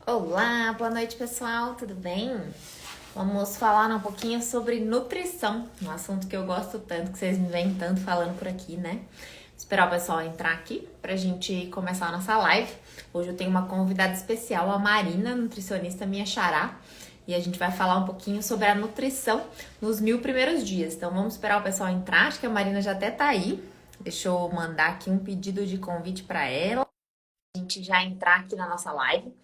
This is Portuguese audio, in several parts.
Olá, boa noite pessoal, tudo bem? Vamos falar um pouquinho sobre nutrição, um assunto que eu gosto tanto, que vocês me vêm tanto falando por aqui, né? Esperar o pessoal entrar aqui pra gente começar a nossa live. Hoje eu tenho uma convidada especial, a Marina, nutricionista minha xará, e a gente vai falar um pouquinho sobre a nutrição nos 1000 primeiros dias. Então vamos esperar o pessoal entrar, acho que a Marina já até tá aí. Deixa eu mandar aqui um pedido de convite para ela. A gente já entrar aqui na nossa live.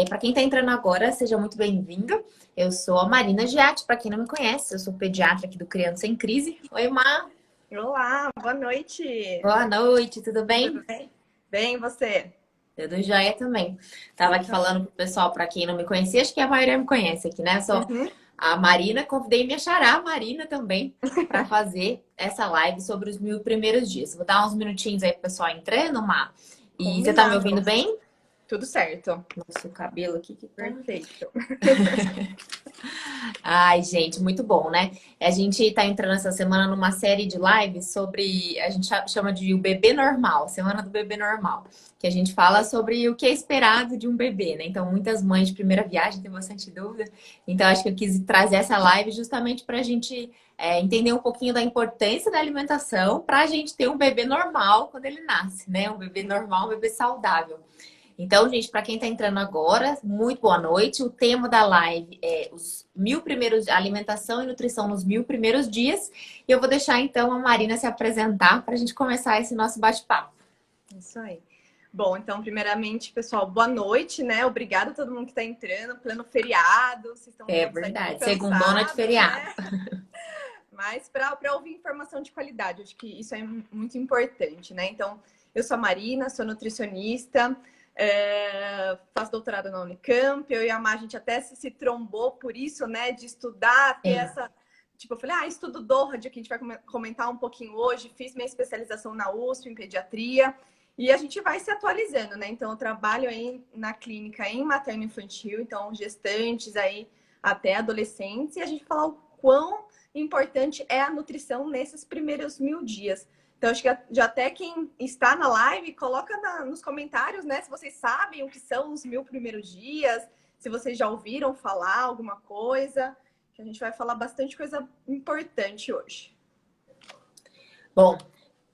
Para quem está entrando agora, seja muito bem-vindo. Eu sou a Marina Giatti, para quem não me conhece, eu sou pediatra aqui do Criança em Crise. Oi, Mar. Olá, boa noite. Boa noite, tudo Tudo bem? bem? Bem, você? Tudo jóia também. Tava aqui Então, falando pro pessoal, para quem não me conhecia, acho que a maioria me conhece aqui, né? Só uhum, a Marina, convidei minha xará, a Marina também, para fazer essa live sobre os 1000 primeiros dias. Vou dar uns minutinhos aí pro pessoal entrando, Mar. E você tá me ouvindo combinado. bem? Tudo certo. Nossa, o cabelo aqui que tá. Perfeito. Ai, gente, muito bom, né? A gente está entrando essa semana numa série de lives sobre, a gente chama de o bebê normal, Semana do Bebê Normal, que a gente fala sobre o que é esperado de um bebê, né? Então, muitas mães de primeira viagem têm bastante dúvida. Então, acho que eu quis trazer essa live justamente para a gente entender um pouquinho da importância da alimentação para a gente ter um bebê normal quando ele nasce, né? Um bebê normal, um bebê saudável. Então, gente, para quem está entrando agora, muito boa noite. O tema da live é os 1000 primeiros, alimentação e nutrição nos 1000 primeiros dias. E eu vou deixar então a Marina se apresentar para a gente começar esse nosso bate-papo. Isso aí. Bom, então, primeiramente, pessoal, boa noite, né? Obrigada a todo mundo que está entrando, pleno feriado. Vocês estão É todos aí meio verdade, segundona de cansados, feriado. né? Mas para ouvir informação de qualidade, acho que isso é muito importante, né? Então, eu sou a Marina, sou nutricionista, faço doutorado na Unicamp, eu e a Mar, a gente até se trombou por isso, né? De estudar, ter Sim. essa... Tipo, eu falei, estudo DORAD, que a gente vai comentar um pouquinho hoje, fiz minha especialização na USP, em pediatria, e a gente vai se atualizando, né? Então, eu trabalho aí na clínica em materno-infantil, então, gestantes aí até adolescentes, e a gente fala o quão importante é a nutrição nesses primeiros 1000 dias. Então, acho que já até quem está na live, coloca nos comentários, né? Se vocês sabem o que são os 1000 primeiros dias, se vocês já ouviram falar alguma coisa, que a gente vai falar bastante coisa importante hoje. Bom,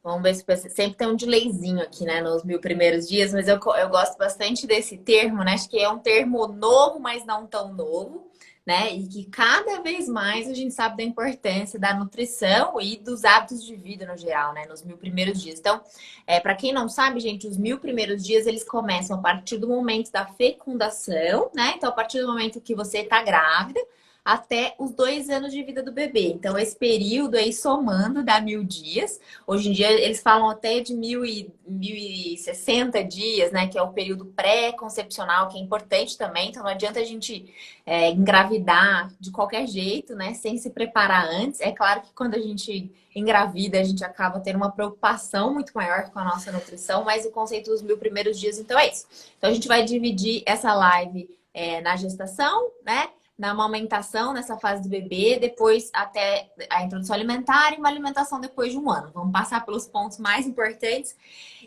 vamos ver se sempre tem um delayzinho aqui, né, nos 1000 primeiros dias, mas eu gosto bastante desse termo, né? Acho que é um termo novo, mas não tão novo, né? E que cada vez mais a gente sabe da importância da nutrição e dos hábitos de vida no geral, né? Nos 1000 primeiros dias. Então, para quem não sabe, gente, os 1000 primeiros dias eles começam a partir do momento da fecundação, né? Então, a partir do momento que você está grávida até os 2 anos de vida do bebê. Então, esse período aí somando dá 1000 dias. Hoje em dia eles falam até de 1060 dias, né? Que é o período pré-concepcional, que é importante também. Então não adianta a gente engravidar de qualquer jeito, né? Sem se preparar antes. É claro que quando a gente engravida, a gente acaba tendo uma preocupação muito maior com a nossa nutrição, mas o conceito dos 1000 primeiros dias, então é isso. Então a gente vai dividir essa live na gestação, né? Na amamentação, nessa fase do bebê, depois até a introdução alimentar e uma alimentação depois de um ano. Vamos passar pelos pontos mais importantes.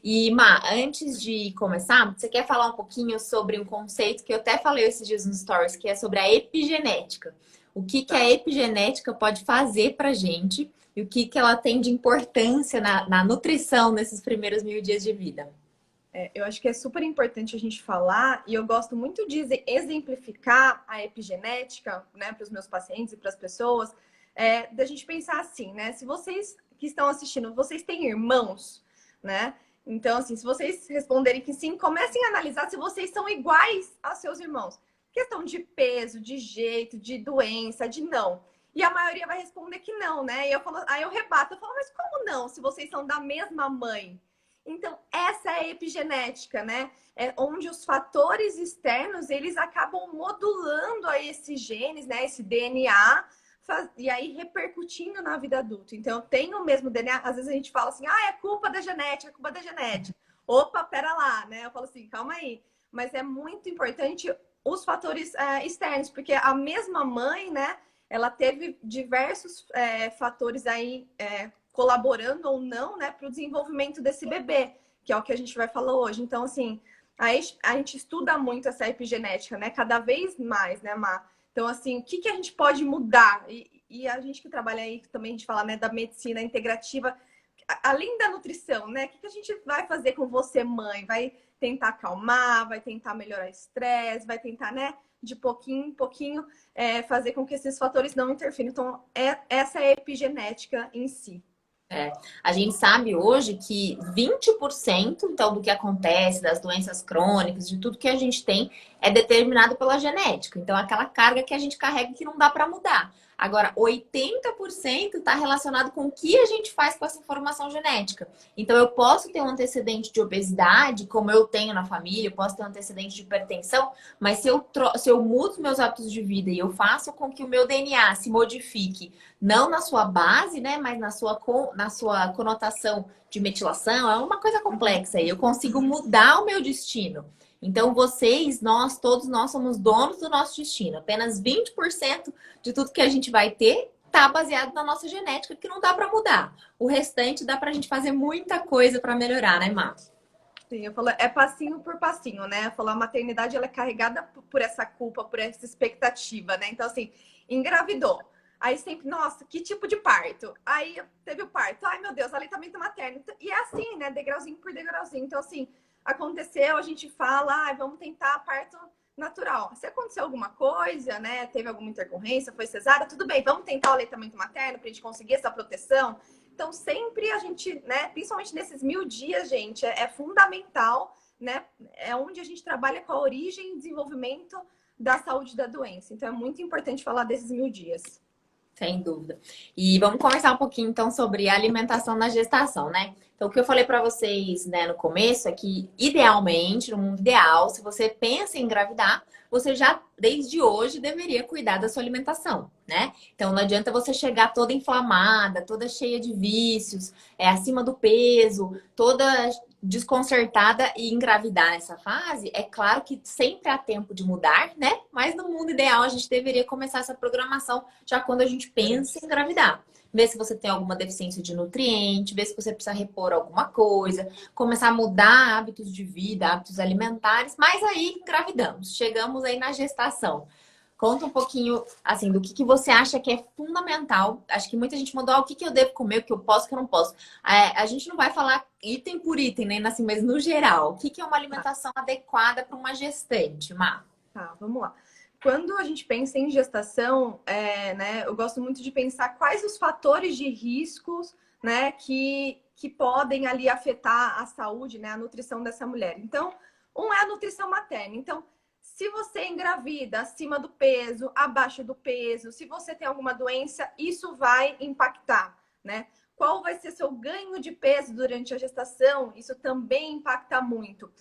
E, Má, antes de começar, você quer falar um pouquinho sobre um conceito que eu até falei esses dias nos stories, que é sobre a epigenética. O que, que a Tá? epigenética pode fazer pra gente e o que, que ela tem de importância na nutrição nesses primeiros 1000 dias de vida. Eu acho que é super importante a gente falar, e eu gosto muito de exemplificar a epigenética, né, para os meus pacientes e para as pessoas, da gente pensar assim, né? Se vocês que estão assistindo, vocês têm irmãos, né? Então, assim, se vocês responderem que sim, comecem a analisar se vocês são iguais aos seus irmãos. Questão de peso, de jeito, de doença, de não. E a maioria vai responder que não, né? E eu falo, aí eu rebato, eu falo, mas como não? Se vocês são da mesma mãe? Então, essa é a epigenética, né? É onde os fatores externos, eles acabam modulando a esses genes, né? Esse DNA, e aí repercutindo na vida adulta. Então, eu tenho o mesmo DNA, às vezes a gente fala assim, é culpa da genética, é culpa da genética. Opa, pera lá, né? Eu falo assim, calma aí. Mas é muito importante os fatores externos, porque a mesma mãe, né? Ela teve diversos fatores aí colaborando ou não, né, para o desenvolvimento desse bebê, que é o que a gente vai falar hoje. Então, assim, Aí a gente estuda muito essa epigenética, né? Cada vez mais, né, Má? Então, assim, o que que a gente pode mudar? E a gente que trabalha aí, também a gente fala, né, da medicina integrativa, além da nutrição, né? O que que a gente vai fazer com você, mãe? Vai tentar acalmar, vai tentar melhorar o estresse, vai tentar, né, de pouquinho em pouquinho, fazer com que esses fatores não interfiram. Então, essa é a epigenética em si. É, a gente sabe hoje que 20% então do que acontece, das doenças crônicas, de tudo que a gente tem, é determinado pela genética. Então, aquela carga que a gente carrega que não dá para mudar. Agora, 80% está relacionado com o que a gente faz com essa informação genética. Então, eu posso ter um antecedente de obesidade, como eu tenho na família, eu posso ter um antecedente de hipertensão, mas se eu mudo os meus hábitos de vida e eu faço com que o meu DNA se modifique não na sua base, né, mas na sua conotação de metilação, é uma coisa complexa aí. Eu consigo mudar o meu destino. Então, vocês, nós, todos nós somos donos do nosso destino. Apenas 20% de tudo que a gente vai ter tá baseado na nossa genética, que não dá para mudar. O restante dá pra gente fazer muita coisa para melhorar, né, Márcia? Sim, eu falo, é passinho por passinho, né? Eu falo, a maternidade ela é carregada por essa culpa, por essa expectativa, né? Então, assim, engravidou. Aí sempre, nossa, que tipo de parto? Aí teve o parto. Ai, meu Deus, aleitamento materno. E é assim, né? Degrauzinho por degrauzinho. Então, assim, aconteceu, a gente fala, vamos tentar parto natural. Se aconteceu alguma coisa, né? Teve alguma intercorrência, foi cesárea, tudo bem, vamos tentar o aleitamento materno pra gente conseguir essa proteção. Então, sempre a gente, né, principalmente nesses 1.000 dias, gente, é fundamental, né? É onde a gente trabalha com a origem e desenvolvimento da saúde da doença. Então, é muito importante falar desses 1.000 dias. Sem dúvida. E vamos conversar um pouquinho então sobre a alimentação na gestação, né? Então, o que eu falei para vocês, né, no começo é que, idealmente, no mundo ideal, se você pensa em engravidar, você já, desde hoje, deveria cuidar da sua alimentação, né? Então, não adianta você chegar toda inflamada, toda cheia de vícios, acima do peso, toda desconcertada e engravidar nessa fase. É claro que sempre há tempo de mudar, né? Mas no mundo ideal, a gente deveria começar essa programação já quando a gente pensa em engravidar. Ver se você tem alguma deficiência de nutriente, ver se você precisa repor alguma coisa, começar a mudar hábitos de vida, hábitos alimentares, mas aí engravidamos, chegamos aí na gestação. Conta um pouquinho, assim, do que você acha que é fundamental. Acho que muita gente mandou, o que eu devo comer, o que eu posso, o que eu não posso. A gente não vai falar item por item, né, assim, mas no geral, o que é uma alimentação adequada para uma gestante, Má? Tá, vamos lá. Quando a gente pensa em gestação, né, eu gosto muito de pensar quais os fatores de riscos, né, que podem ali afetar a saúde, né, a nutrição dessa mulher. Então, um é a nutrição materna. Então, se você engravida acima do peso, abaixo do peso, se você tem alguma doença, isso vai impactar, né? Qual vai ser seu ganho de peso durante a gestação? Isso também impacta muito.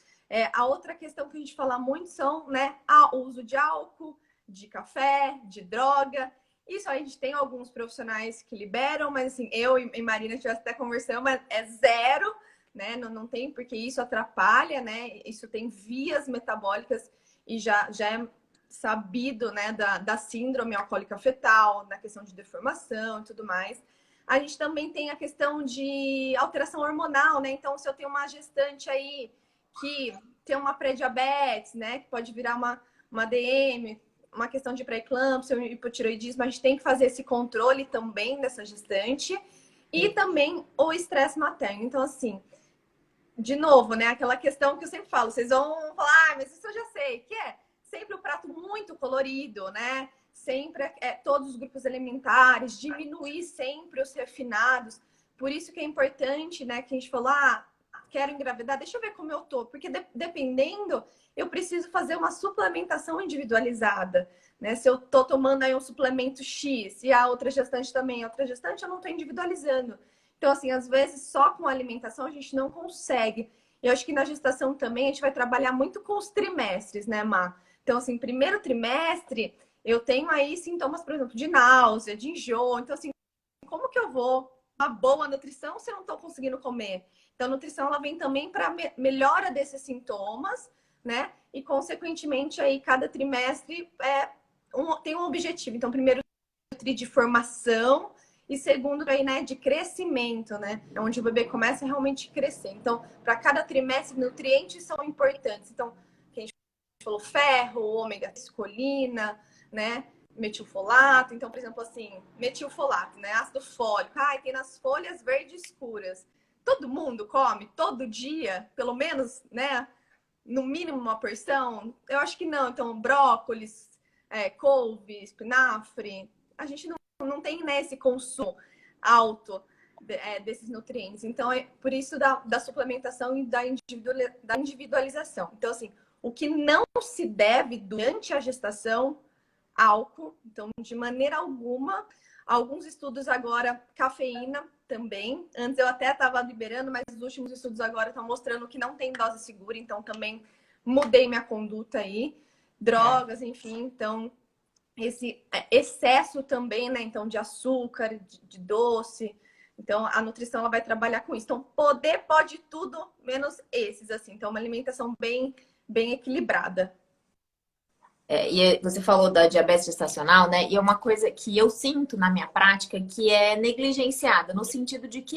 A outra questão que a gente fala muito são, né, o uso de álcool, de café, de droga. Isso a gente tem alguns profissionais que liberam, mas assim, eu e Marina tivemos até conversando, mas é zero, né? Não tem, porque isso atrapalha, né? Isso tem vias metabólicas e já é sabido, né, da síndrome alcoólica fetal, na questão de deformação e tudo mais. A gente também tem a questão de alteração hormonal, né? Então, se eu tenho uma gestante aí que tem uma pré-diabetes, né? Que pode virar uma DM, uma questão de pré-eclâmpsia, um hipotiroidismo, a gente tem que fazer esse controle também dessa gestante. E também o estresse materno. Então, assim, de novo, né? Aquela questão que eu sempre falo, vocês vão falar, mas isso eu já sei, que é sempre o prato muito colorido, né? Sempre todos os grupos alimentares, diminuir sempre os refinados. Por isso que é importante, né? Que a gente falou, quero engravidar, deixa eu ver como eu tô, porque dependendo, eu preciso fazer uma suplementação individualizada, né? Se eu tô tomando aí um suplemento X e a outra gestante também, outra gestante, eu não tô individualizando. Então, assim, às vezes só com a alimentação a gente não consegue. Eu acho que na gestação também a gente vai trabalhar muito com os trimestres, né, Má? Então, assim, primeiro trimestre, eu tenho aí sintomas, por exemplo, de náusea, de enjoo. Então, assim, como que eu vou uma boa nutrição se eu não estou conseguindo comer? Então, a nutrição ela vem também para melhora desses sintomas, né? E, consequentemente, aí cada trimestre tem um objetivo. Então, primeiro, de formação E segundo, aí, né, de crescimento, né? É onde o bebê começa a realmente crescer. Então, para cada trimestre, nutrientes são importantes. Então, que a gente falou ferro, ômega, colina, né? Metilfolato. Então, por exemplo, assim, metilfolato, né? Ácido fólico. Ai, tem nas folhas verdes escuras. Todo mundo come todo dia, pelo menos, né? No mínimo uma porção? Eu acho que não. Então, brócolis, couve, espinafre, a gente não tem, né, esse consumo alto desses nutrientes. Então, é por isso da suplementação e da individualização. Então, assim, o que não se deve durante a gestação, álcool. Então, de maneira alguma, alguns estudos agora, cafeína também. Antes eu até estava liberando, mas os últimos estudos agora estão mostrando que não tem dose segura. Então, também mudei minha conduta aí. Drogas, enfim. Então, esse excesso também, né? Então, de açúcar, de doce. Então, a nutrição ela vai trabalhar com isso. Então, poder pode tudo, menos esses, assim. Então, uma alimentação bem equilibrada. E você falou da diabetes gestacional, né? E é uma coisa que eu sinto na minha prática que é negligenciada, no sentido de que,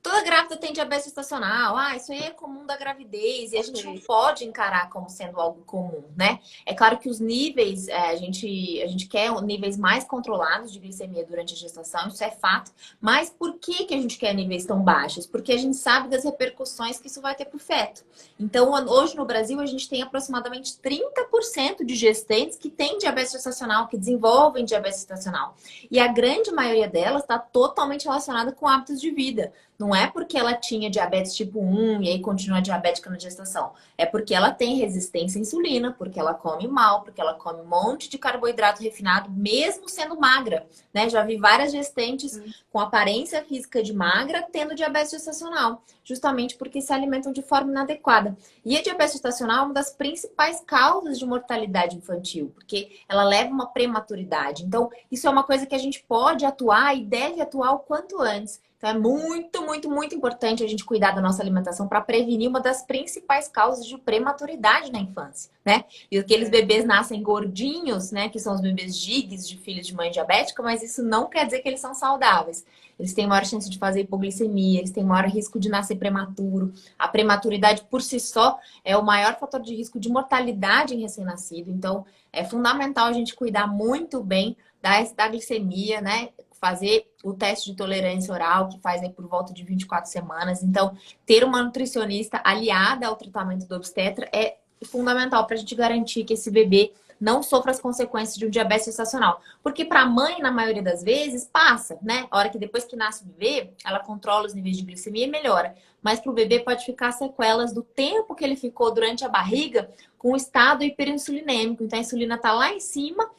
toda grávida tem diabetes gestacional. Isso aí é comum da gravidez. E a gente não pode encarar como sendo algo comum, né? É claro que os níveis, a gente quer níveis mais controlados de glicemia durante a gestação, isso é fato. Mas por que a gente quer níveis tão baixos? Porque a gente sabe das repercussões que isso vai ter para o feto. Então, hoje no Brasil, a gente tem aproximadamente 30% de gestantes que têm diabetes gestacional, que desenvolvem diabetes gestacional. E a grande maioria delas está totalmente relacionada com hábitos de vida. Não é porque ela tinha diabetes tipo 1 e aí continua diabética na gestação. É porque ela tem resistência à insulina, porque ela come mal, porque ela come um monte de carboidrato refinado, mesmo sendo magra, né? Já vi várias gestantes com aparência física de magra tendo diabetes gestacional, justamente porque se alimentam de forma inadequada. E a diabetes gestacional é uma das principais causas de mortalidade infantil, porque ela leva uma prematuridade. Então, isso é uma coisa que a gente pode atuar e deve atuar o quanto antes. Então, é muito, muito, muito importante a gente cuidar da nossa alimentação para prevenir uma das principais causas de prematuridade na infância, né? E aqueles bebês nascem gordinhos, né? Que são os bebês gigs de filhos de mãe diabética, mas isso não quer dizer que eles são saudáveis. Eles têm maior chance de fazer hipoglicemia, eles têm maior risco de nascer prematuro. A prematuridade, por si só, é o maior fator de risco de mortalidade em recém-nascido. Então, é fundamental a gente cuidar muito bem da glicemia, né? Fazer o teste de tolerância oral, que faz aí por volta de 24 semanas. Então, ter uma nutricionista aliada ao tratamento do obstetra é fundamental para a gente garantir que esse bebê não sofra as consequências de um diabetes gestacional. Porque para a mãe, na maioria das vezes, passa, né? A hora que depois que nasce o bebê, ela controla os níveis de glicemia e melhora. Mas para o bebê pode ficar sequelas do tempo que ele ficou durante a barriga com o estado hiperinsulinêmico. Então, a insulina está lá em cima.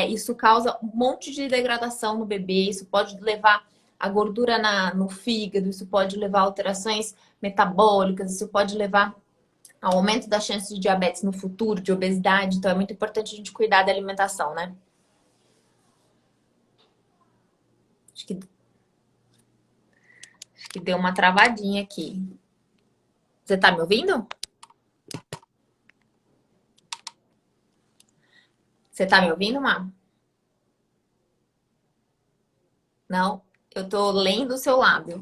Isso causa um monte de degradação no bebê, isso pode levar a gordura no fígado, isso pode levar a alterações metabólicas, isso pode levar ao aumento da chance de diabetes no futuro, de obesidade. Então é muito importante a gente cuidar da alimentação, né? Acho que deu uma travadinha aqui. Você tá me ouvindo? Você tá me ouvindo, Má? Não, eu tô lendo o seu lábio.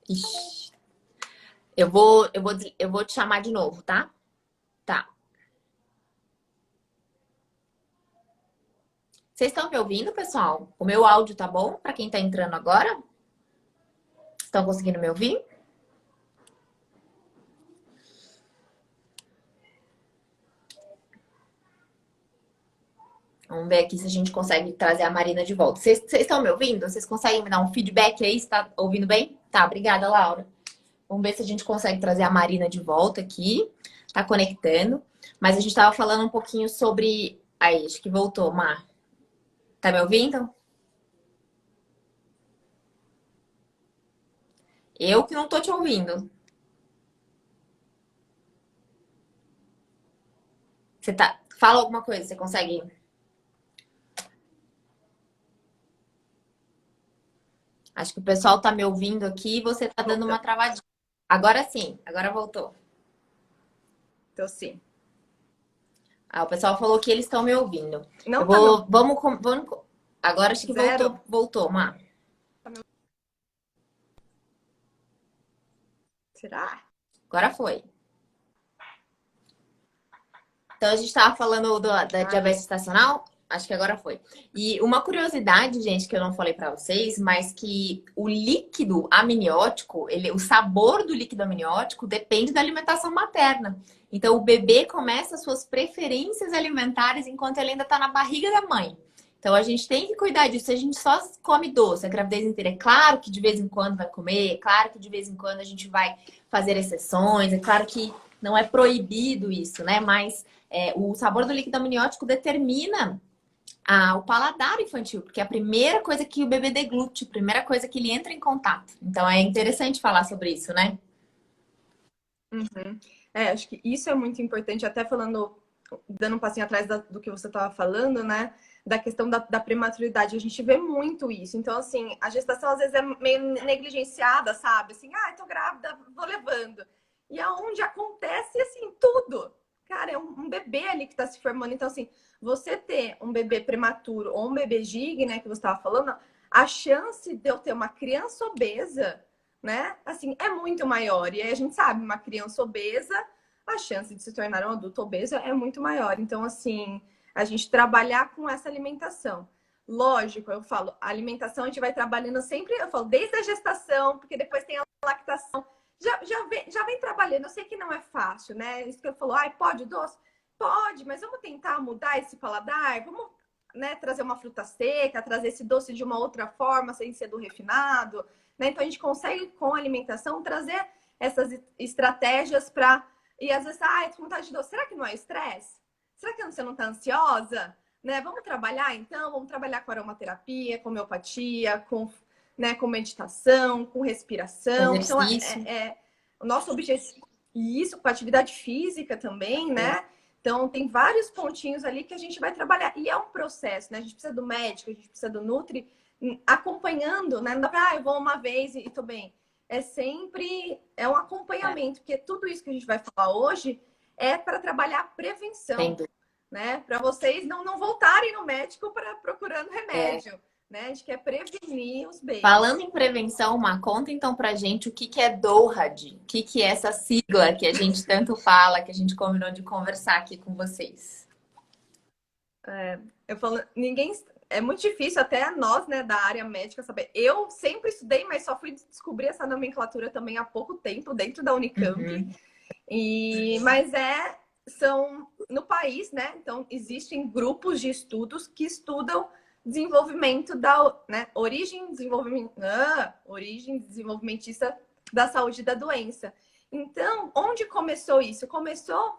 Ixi. Eu vou te chamar de novo, tá? Tá. Vocês estão me ouvindo, pessoal? O meu áudio tá bom para quem tá entrando agora? Estão conseguindo me ouvir? Vamos ver aqui se a gente consegue trazer a Marina de volta. Vocês estão me ouvindo? Vocês conseguem me dar um feedback aí? Está ouvindo bem? Tá, obrigada, Laura. Vamos ver se a gente consegue trazer a Marina de volta aqui. Tá conectando. Mas a gente estava falando um pouquinho sobre... Aí, acho que voltou, Mar. Tá me ouvindo? Eu que não tô te ouvindo. Você tá... Fala alguma coisa, você consegue... Acho que o pessoal tá me ouvindo aqui e você tá dando uma travadinha. Agora sim, agora voltou. Então, sim. Ah, o pessoal falou que eles estão me ouvindo. Não Eu tá vou, vamos, agora acho que zero? voltou, Má. Será? Agora foi. Então, a gente estava falando da Ai, diabetes estacional. Acho que agora foi. E uma curiosidade, gente, que eu não falei para vocês, mas que o líquido amniótico, o sabor do líquido amniótico depende da alimentação materna. Então, o bebê começa as suas preferências alimentares enquanto ele ainda está na barriga da mãe. Então, a gente tem que cuidar disso. A gente só come doce a gravidez inteira. É claro que de vez em quando vai comer, é claro que de vez em quando a gente vai fazer exceções, é claro que não é proibido isso, né? Mas o sabor do líquido amniótico determina o paladar infantil, porque é a primeira coisa que o bebê deglute, a primeira coisa que ele entra em contato. Então é interessante falar sobre isso, né? uhum. Acho que isso é muito importante, até falando, dando um passinho atrás do que você estava falando, né? Da questão da prematuridade, a gente vê muito isso. Então, assim, a gestação às vezes é meio negligenciada, sabe? Assim, tô grávida, vou levando. E aonde acontece, assim, tudo. Cara, é um bebê ali que está se formando. Então, assim, você ter um bebê prematuro ou um bebê gig, né, que você estava falando, a chance de eu ter uma criança obesa, né, assim, é muito maior. E aí a gente sabe, uma criança obesa, a chance de se tornar um adulto obeso é muito maior. Então, assim, a gente trabalhar com essa alimentação. Lógico, eu falo, a alimentação a gente vai trabalhando sempre, eu falo, desde a gestação, porque depois tem a lactação. Já vem trabalhando, eu sei que não é fácil, né? Isso que eu falou, pode doce? Pode, mas vamos tentar mudar esse paladar, vamos, né, trazer uma fruta seca, trazer esse doce de uma outra forma, sem ser do refinado, né? Então a gente consegue, com a alimentação, trazer essas estratégias para. E às vezes, tô com vontade de doce. Será que não é estresse? Será que você não está ansiosa? Né? Vamos trabalhar então? Vamos trabalhar com aromaterapia, com homeopatia, com meditação, com respiração. Então, Exercício. o nosso objetivo. E isso, com atividade física também, né? Então, tem vários pontinhos ali que a gente vai trabalhar. E é um processo, né? A gente precisa do médico, a gente precisa do Nutri acompanhando, né? Não dá pra, eu vou uma vez e tô bem. É um acompanhamento, porque tudo isso que a gente vai falar hoje é para trabalhar a prevenção, né? Para vocês não voltarem no médico para procurando remédio, né? A gente quer prevenir os babies. Falando em prevenção, Má, conta então pra gente o que é DORAD, o que é essa sigla que a gente tanto fala, que a gente combinou de conversar aqui com vocês. Eu falo, é muito difícil até nós, né, da área médica saber. Eu sempre estudei, mas só fui descobrir essa nomenclatura também há pouco tempo dentro da Unicamp. Mas são no país, né? Então existem grupos de estudos que estudam desenvolvimento origem desenvolvimentista da saúde e da doença. Então, onde começou isso? Começou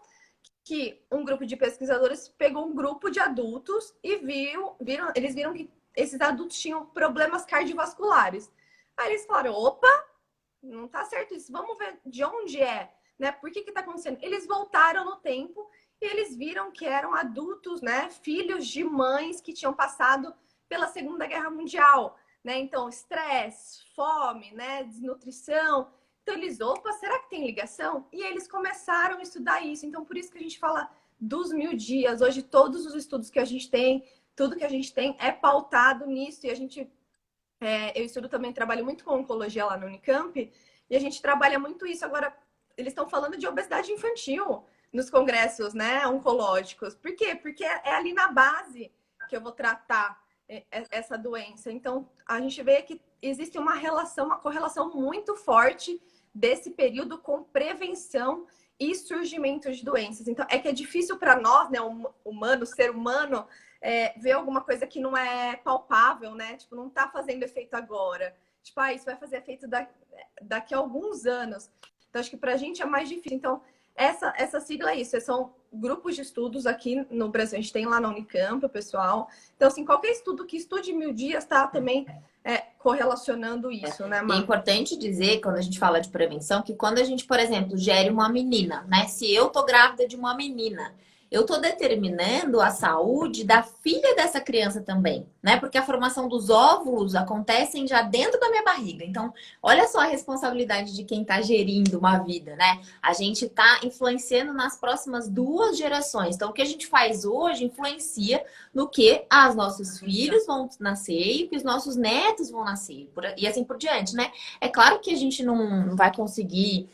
que um grupo de pesquisadores pegou um grupo de adultos e eles viram que esses adultos tinham problemas cardiovasculares. Aí eles falaram, opa, não tá certo isso, vamos ver de onde é, né? Por que tá acontecendo? Eles voltaram no tempo e eles viram que eram adultos, né? Filhos de mães que tinham passado pela Segunda Guerra Mundial, né? Então, estresse, fome, né? Desnutrição. Então, opa, será que tem ligação? E eles começaram a estudar isso. Então, por isso que a gente fala dos 1000 dias. Hoje, todos os estudos que a gente tem, tudo que a gente tem é pautado nisso. E a gente, eu estudo também, trabalho muito com oncologia lá no Unicamp. E a gente trabalha muito isso. Agora, eles estão falando de obesidade infantil nos congressos, né, oncológicos. Por quê? Porque é ali na base que eu vou tratar essa doença. Então, a gente vê que existe uma correlação muito forte desse período com prevenção e surgimento de doenças. Então, é difícil para nós, né, ser humano, ver alguma coisa que não é palpável, né? Tipo, não tá fazendo efeito agora. Tipo, isso vai fazer efeito daqui a alguns anos. Então, acho que pra gente é mais difícil. Então, essa sigla é isso. São grupos de estudos aqui no Brasil. A gente tem lá na Unicamp, o pessoal. Então, assim, qualquer estudo que estude 1000 dias está também correlacionando isso, né, Mar? É importante dizer, quando a gente fala de prevenção, que quando a gente, por exemplo, gere uma menina, né? Se eu tô grávida de uma menina, eu estou determinando a saúde da filha dessa criança também, né? Porque a formação dos óvulos acontecem já dentro da minha barriga. Então, olha só a responsabilidade de quem está gerindo uma vida, né? A gente está influenciando nas próximas 2 gerações. Então, o que a gente faz hoje influencia no que os nossos filhos vão nascer e o que os nossos netos vão nascer. E assim por diante, né? É claro que a gente não vai conseguir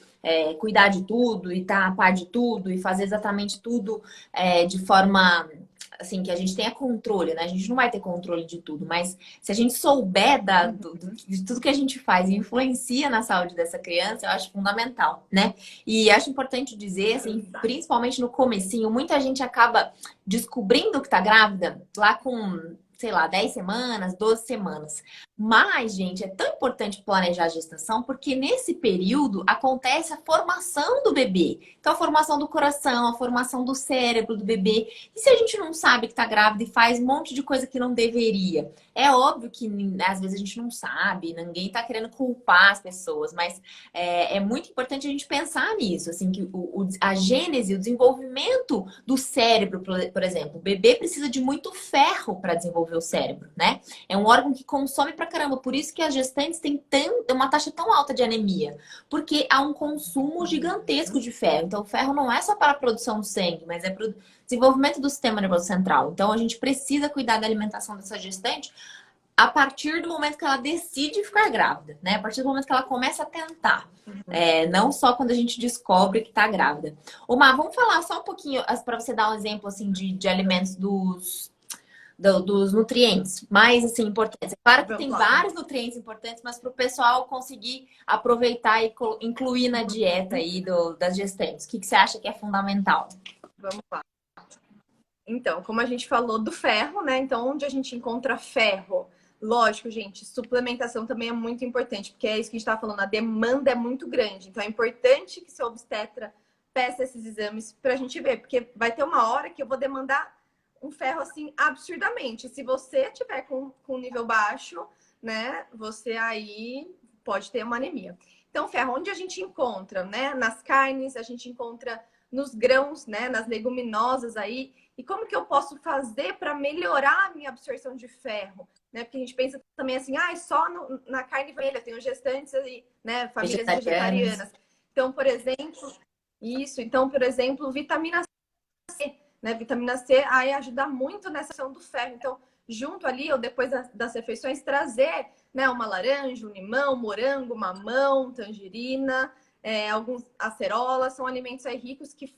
cuidar de tudo e estar a par de tudo e fazer exatamente tudo de forma assim que a gente tenha controle, né? A gente não vai ter controle de tudo, mas se a gente souber de tudo que a gente faz e influencia na saúde dessa criança, eu acho fundamental, né? E acho importante dizer, assim, principalmente no comecinho, muita gente acaba descobrindo que tá grávida lá com, sei lá, 10 semanas, 12 semanas. Mas, gente, é tão importante planejar a gestação porque nesse período acontece a formação do bebê. Então, a formação do coração, a formação do cérebro do bebê. E se a gente não sabe que tá grávida e faz um monte de coisa que não deveria? É óbvio que às vezes a gente não sabe, ninguém tá querendo culpar as pessoas, mas é muito importante a gente pensar nisso, assim, que a gênese, o desenvolvimento do cérebro, por exemplo. O bebê precisa de muito ferro para desenvolver o cérebro, né? É um órgão que consome pra caramba. Por isso que as gestantes têm uma taxa tão alta de anemia. Porque há um consumo gigantesco de ferro. Então, o ferro não é só para a produção do sangue, mas é para o desenvolvimento do sistema nervoso central. Então, a gente precisa cuidar da alimentação dessa gestante a partir do momento que ela decide ficar grávida, né? A partir do momento que ela começa a tentar. Não só quando a gente descobre que está grávida. Ô, Má, vamos falar só um pouquinho, para você dar um exemplo assim, de alimentos dos nutrientes mais assim, importantes. É claro que tem vários nutrientes importantes, mas para o pessoal conseguir aproveitar e incluir na dieta aí das gestantes. O que você acha que é fundamental? Vamos lá. Então, como a gente falou do ferro, né? Então, onde a gente encontra ferro? Lógico, gente, suplementação também é muito importante, porque é isso que a gente estava falando, a demanda é muito grande. Então, é importante que seu obstetra peça esses exames para a gente ver, porque vai ter uma hora que eu vou demandar um ferro assim absurdamente. Se você tiver com nível baixo, né, você aí pode ter uma anemia. Então, ferro, onde a gente encontra, né? Nas carnes, a gente encontra nos grãos, né? Nas leguminosas aí. E como que eu posso fazer para melhorar a minha absorção de ferro? Né? Porque a gente pensa também assim, só na carne vermelha, tem os gestantes aí, né? Famílias vegetarianas. Então, por exemplo, vitamina C, né? Vitamina C aí ajuda muito nessa ação do ferro. Então, junto ali, ou depois das refeições, trazer, né, uma laranja, um limão, morango, mamão, tangerina, alguns acerolas, são alimentos aí ricos que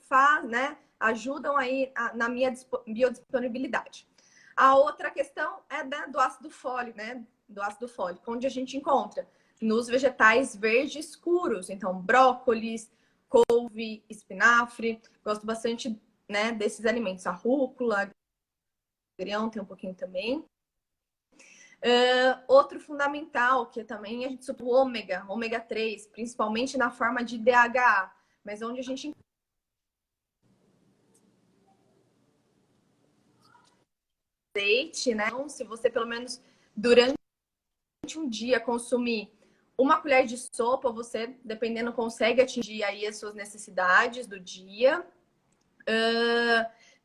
né, ajudam aí na minha biodisponibilidade. A outra questão é do ácido fólico, né? Do ácido fólico, onde a gente encontra nos vegetais verdes escuros. Então, brócolis, couve, espinafre. Gosto bastante, né, desses alimentos. A rúcula, agrião tem um pouquinho também. Outro fundamental, que também a gente supõe o ômega 3, principalmente na forma de DHA, mas onde a gente azeite, né? Então, se você pelo menos durante um dia consumir uma colher de sopa, você, dependendo, consegue atingir aí as suas necessidades do dia.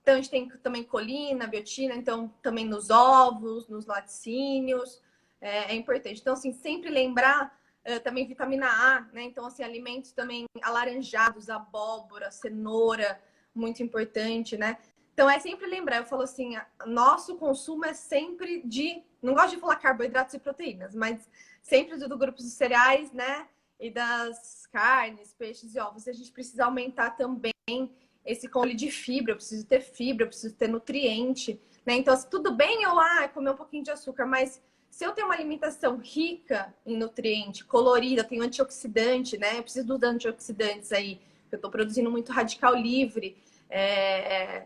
Então, a gente tem também colina, biotina, então também nos ovos, nos laticínios, é importante. Então, assim, sempre lembrar também vitamina A, né? Então, assim, alimentos também alaranjados, abóbora, cenoura, muito importante, né? Então, é sempre lembrar, eu falo assim, nosso consumo é sempre não gosto de falar carboidratos e proteínas, mas sempre do grupo dos cereais, né? E das carnes, peixes e ovos. A gente precisa aumentar também esse controle de fibra, eu preciso ter fibra, eu preciso ter nutriente, né? Então, assim, tudo bem eu comer um pouquinho de açúcar, mas se eu tenho uma alimentação rica em nutriente, colorida, tenho antioxidante, né? Eu preciso dos antioxidantes aí. Eu estou produzindo muito radical livre,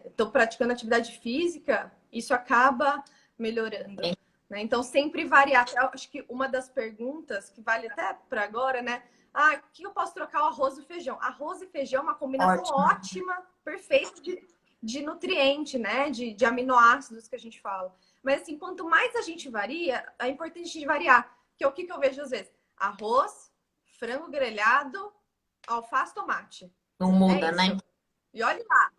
estou praticando atividade física, isso acaba melhorando. Né? Então, sempre variar. Eu acho que uma das perguntas que vale até para agora, né? O que eu posso trocar o arroz e o feijão? Arroz e feijão é uma combinação ótima, perfeita de nutriente, né? De aminoácidos que a gente fala. Mas assim, quanto mais a gente varia, é importante a gente variar. Que o que eu vejo às vezes? Arroz, frango grelhado, alface, tomate. Não muda, né? E olha lá.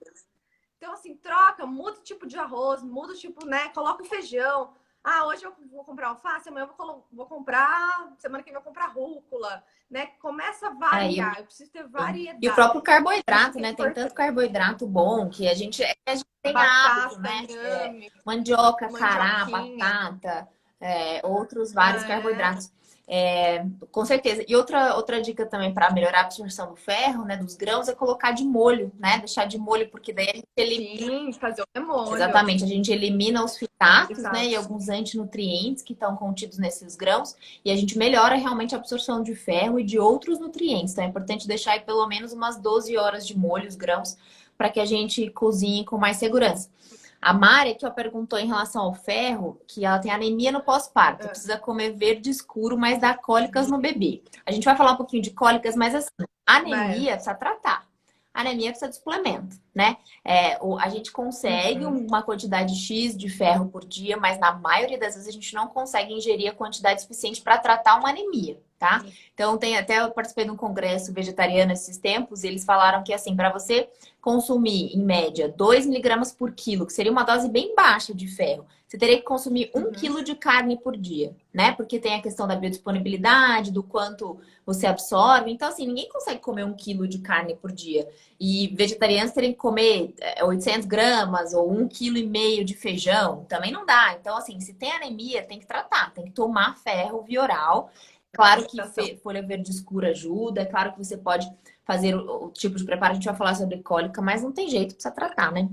Então, assim, troca, muda o tipo de arroz, muda o tipo, né? Coloca o feijão. Ah, hoje eu vou comprar alface, amanhã eu vou comprar, semana que vem eu vou comprar rúcula, né? Começa a É, variar, eu preciso ter e o próprio variedade. Isso carboidrato, que é né? Tem tanto importante. carboidrato bom que a gente tem hábito, Batata, né? inhame, Mandioca, cará, mandioquinha. batata, outros vários É, carboidratos. Com certeza. E outra dica também para melhorar a absorção do ferro, né? Dos grãos, é colocar de molho, né? Deixar de molho, porque daí a gente elimina. sim, fazer o remolho. Exatamente, a gente elimina os fitatos, né, e Exato. alguns antinutrientes que estão contidos nesses grãos, e a gente melhora realmente a absorção de ferro e de outros nutrientes. Então é importante deixar aí pelo menos umas 12 horas de molho os grãos para que a gente cozinhe com mais segurança. A Mari aqui ó, perguntou em relação ao ferro, que ela tem anemia no pós-parto, É. precisa comer verde escuro, mas dá cólicas no bebê. A gente vai falar um pouquinho de cólicas, mas assim, Mas, anemia precisa tratar. Anemia precisa de suplemento, né? A gente consegue uhum, uma quantidade X de ferro por dia, mas na maioria das vezes a gente não consegue ingerir a quantidade suficiente para tratar uma anemia, tá? Então, eu participei de um congresso vegetariano esses tempos, e eles falaram que, assim, para você consumir, em média, 2 miligramas por quilo, que seria uma dose bem baixa de ferro, você teria que consumir 1 quilo de carne por dia, né? Porque tem a questão da biodisponibilidade, do quanto você absorve. Então, assim, ninguém consegue comer 1 quilo de carne por dia. E vegetarianos terem que comer 800 gramas ou 1,5 quilo de feijão, também não dá. Então, assim, se tem anemia, tem que tratar, tem que tomar ferro via oral. Claro que alimentação. folha verde escura ajuda, é claro que você pode fazer o tipo de preparo, a gente vai falar sobre cólica, mas não tem jeito, precisa tratar, né?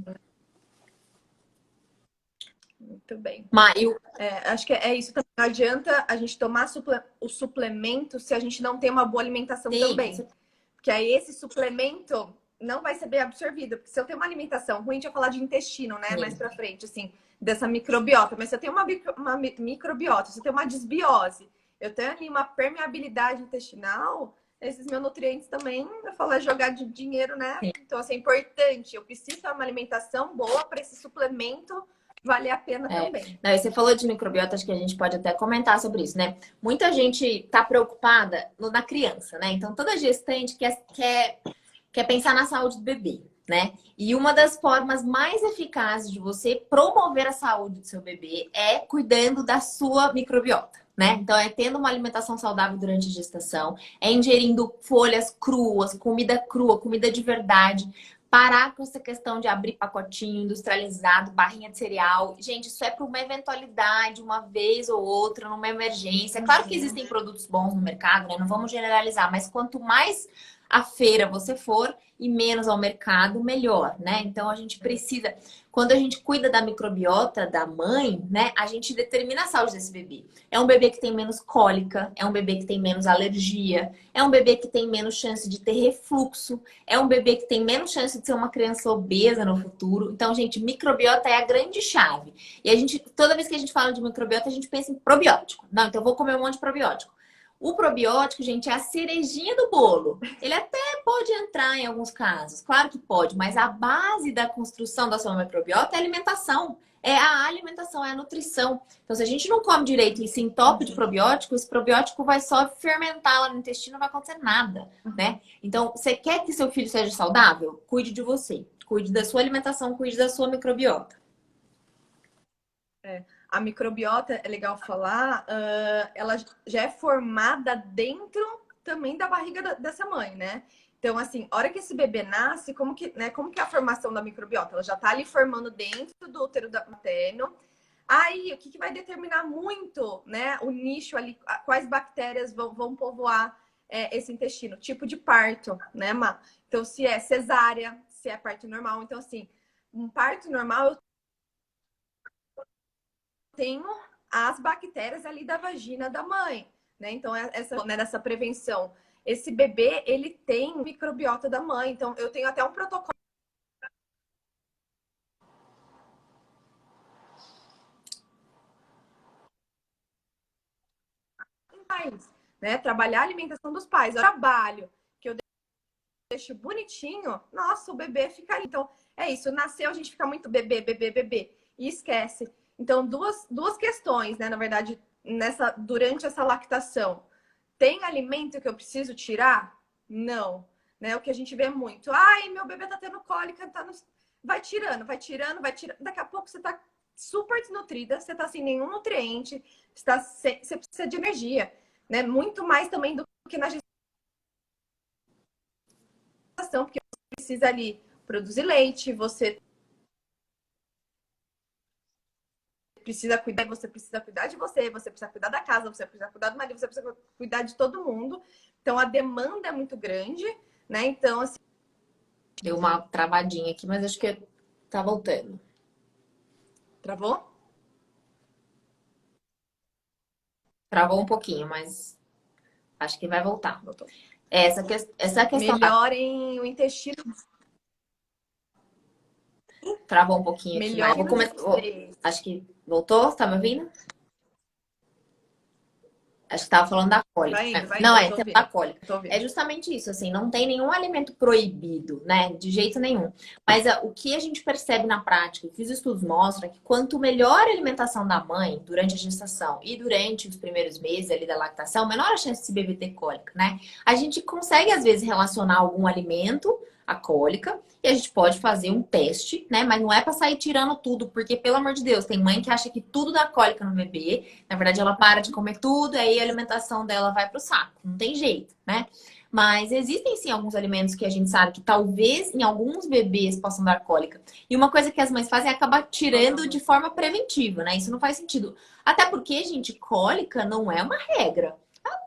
Muito bem. Mário, Acho que é isso também. Não adianta a gente tomar o suplemento se a gente não tem uma boa alimentação sim, também. Porque aí esse suplemento não vai ser bem absorvido. Porque se eu tenho uma alimentação ruim, a gente vai falar de intestino, né? Mais sim. pra frente, assim, dessa microbiota. Mas se eu tenho uma microbiota, se eu tenho uma desbiose, eu tenho ali uma permeabilidade intestinal, esses meus nutrientes também, eu falo, é jogar de dinheiro, né? Então, assim, é importante. Eu preciso ter uma alimentação boa para esse suplemento valer a pena também. Não, e você falou de microbiota, acho que a gente pode até comentar sobre isso, né? Muita gente tá preocupada na criança, né? Então, toda gestante quer pensar na saúde do bebê, né? E uma das formas mais eficazes de você promover a saúde do seu bebê é cuidando da sua microbiota, né? Então, é tendo uma alimentação saudável durante a gestação, é ingerindo folhas cruas, comida crua, comida de verdade. Parar com essa questão de abrir pacotinho industrializado, barrinha de cereal. Gente, isso é para uma eventualidade, uma vez ou outra, numa emergência. Claro que existem produtos bons no mercado, né? Não vamos generalizar, mas quanto mais à feira você for e menos ao mercado, melhor, né? Então a gente precisa, quando a gente cuida da microbiota da mãe, né, a gente determina a saúde desse bebê. É um bebê que tem menos cólica, é um bebê que tem menos alergia, é um bebê que tem menos chance de ter refluxo, é um bebê que tem menos chance de ser uma criança obesa no futuro. Então, gente, microbiota é a grande chave. E a gente, toda vez que a gente fala de microbiota, a gente pensa em probiótico. Não, então eu vou comer um monte de probiótico. O probiótico, gente, é a cerejinha do bolo. Ele até pode entrar em alguns casos, claro que pode, mas a base da construção da sua microbiota é a alimentação. É a alimentação, é a nutrição. Então, se a gente não come direito e se entope de probiótico, esse probiótico vai só fermentar lá no intestino, não vai acontecer nada, né? Então, você quer que seu filho seja saudável? Cuide de você. Cuide da sua alimentação, cuide da sua microbiota. A microbiota, é legal falar, ela já é formada dentro também da barriga dessa mãe, né? Então, assim, a hora que esse bebê nasce, como que é a formação da microbiota? Ela já tá ali formando dentro do útero materno. Aí, o que vai determinar muito, né, o nicho ali, quais bactérias vão povoar esse intestino? Tipo de parto, né, Má? Então, se é cesárea, se é parto normal. Então, assim, um parto normal, tenho as bactérias ali da vagina da mãe, né? Então, nessa prevenção. Esse bebê, ele tem microbiota da mãe. Então, eu tenho até um protocolo, né? Trabalhar a alimentação dos pais. Eu trabalho, que eu deixo bonitinho, nossa, o bebê fica ali. Então, é isso. Nasceu, a gente fica muito bebê, bebê, bebê. E esquece. Então, duas questões, né? Na verdade, durante essa lactação. Tem alimento que eu preciso tirar? Não. né? O que a gente vê muito. Ai, meu bebê tá tendo cólica, tá no... vai tirando, vai tirando, vai tirando. Daqui a pouco você tá super desnutrida, você tá sem nenhum nutriente, você precisa de energia, né? Muito mais também do que na gestação, porque você precisa ali produzir leite, você precisa cuidar, você precisa cuidar de você, você precisa cuidar da casa, você precisa cuidar do marido, você precisa cuidar de todo mundo. Então a demanda é muito grande, né? Então, assim, Deu uma travadinha aqui, mas acho que tá voltando. travou? Travou um pouquinho, mas acho que vai voltar. Voltou. Essa questão da... Melhorem o intestino, Travou um pouquinho aqui, mas melhor vou de começar. vocês. Acho que voltou, tá me ouvindo? Acho que tava falando da cólica, né? Vai Não, indo, eu é tô da ouvindo. cólica. Tô É ouvindo. justamente isso, assim, não tem nenhum alimento proibido, né? De jeito nenhum. Mas o que a gente percebe na prática, que os estudos mostram, é que quanto melhor a alimentação da mãe durante a gestação e durante os primeiros meses ali da lactação, menor a chance desse bebê ter cólica, né? A gente consegue, às vezes, relacionar algum alimento à cólica e a gente pode fazer um teste, né? Mas não é pra sair tirando tudo, porque, pelo amor de Deus, tem mãe que acha que tudo dá cólica no bebê. Na verdade, ela para de comer tudo, aí a alimentação dela vai pro saco. Não tem jeito, né? Mas existem sim alguns alimentos que a gente sabe que talvez em alguns bebês possam dar cólica. E uma coisa que as mães fazem é acabar tirando de forma preventiva, né? Isso não faz sentido. Até porque, gente, cólica não é uma regra.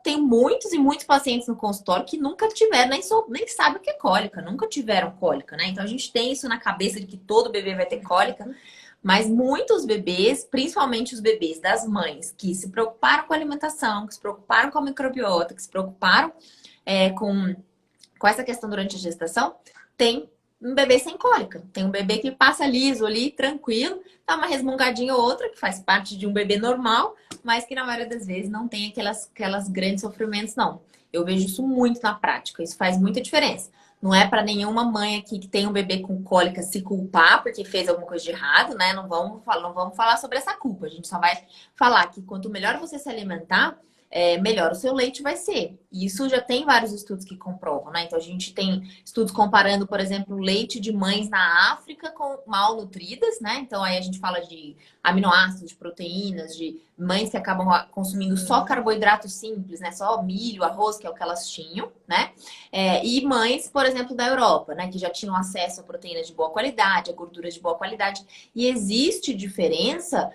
Tem muitos e muitos pacientes no consultório que nunca tiveram, nem sabem o que é cólica, nunca tiveram cólica, né? Então a gente tem isso na cabeça de que todo bebê vai ter cólica, mas muitos bebês, principalmente os bebês das mães, que se preocuparam com a alimentação, que se preocuparam com a microbiota, que se preocuparam com essa questão durante a gestação, tem um bebê sem cólica. Tem um bebê que passa liso ali, tranquilo, dá uma resmungadinha ou outra, que faz parte de um bebê normal, mas que na maioria das vezes não tem aquelas grandes sofrimentos, não. Eu vejo isso muito na prática, isso faz muita diferença. Não é para nenhuma mãe aqui que tem um bebê com cólica se culpar porque fez alguma coisa de errado, né? Não vamos falar sobre essa culpa. A gente só vai falar que quanto melhor você se alimentar, melhor o seu leite vai ser. E isso já tem vários estudos que comprovam, né? Então a gente tem estudos comparando, por exemplo, o leite de mães na África com malnutridas, né? Então aí a gente fala de aminoácidos, de proteínas, de mães que acabam consumindo só carboidratos simples, né? Só milho, arroz, que é o que elas tinham, né? E mães, por exemplo, da Europa, né? Que já tinham acesso a proteínas de boa qualidade, a gorduras de boa qualidade. E existe diferença.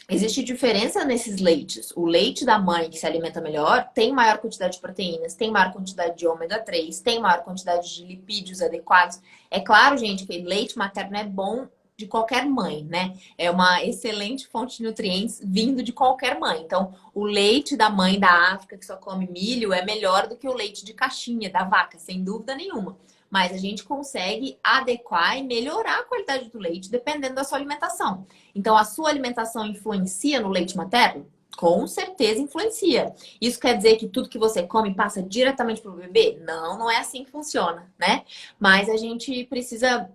Existe diferença nesses leites. O leite da mãe que se alimenta melhor tem maior quantidade de proteínas, tem maior quantidade de ômega 3, tem maior quantidade de lipídios adequados. É claro, gente, que leite materno é bom de qualquer mãe, né? É uma excelente fonte de nutrientes vindo de qualquer mãe. Então, o leite da mãe da África que só come milho é melhor do que o leite de caixinha da vaca, sem dúvida nenhuma. Mas a gente consegue adequar e melhorar a qualidade do leite dependendo da sua alimentação. Então, a sua alimentação influencia no leite materno? Com certeza influencia. Isso quer dizer que tudo que você come passa diretamente para o bebê? Não, não é assim que funciona, né? Mas a gente precisa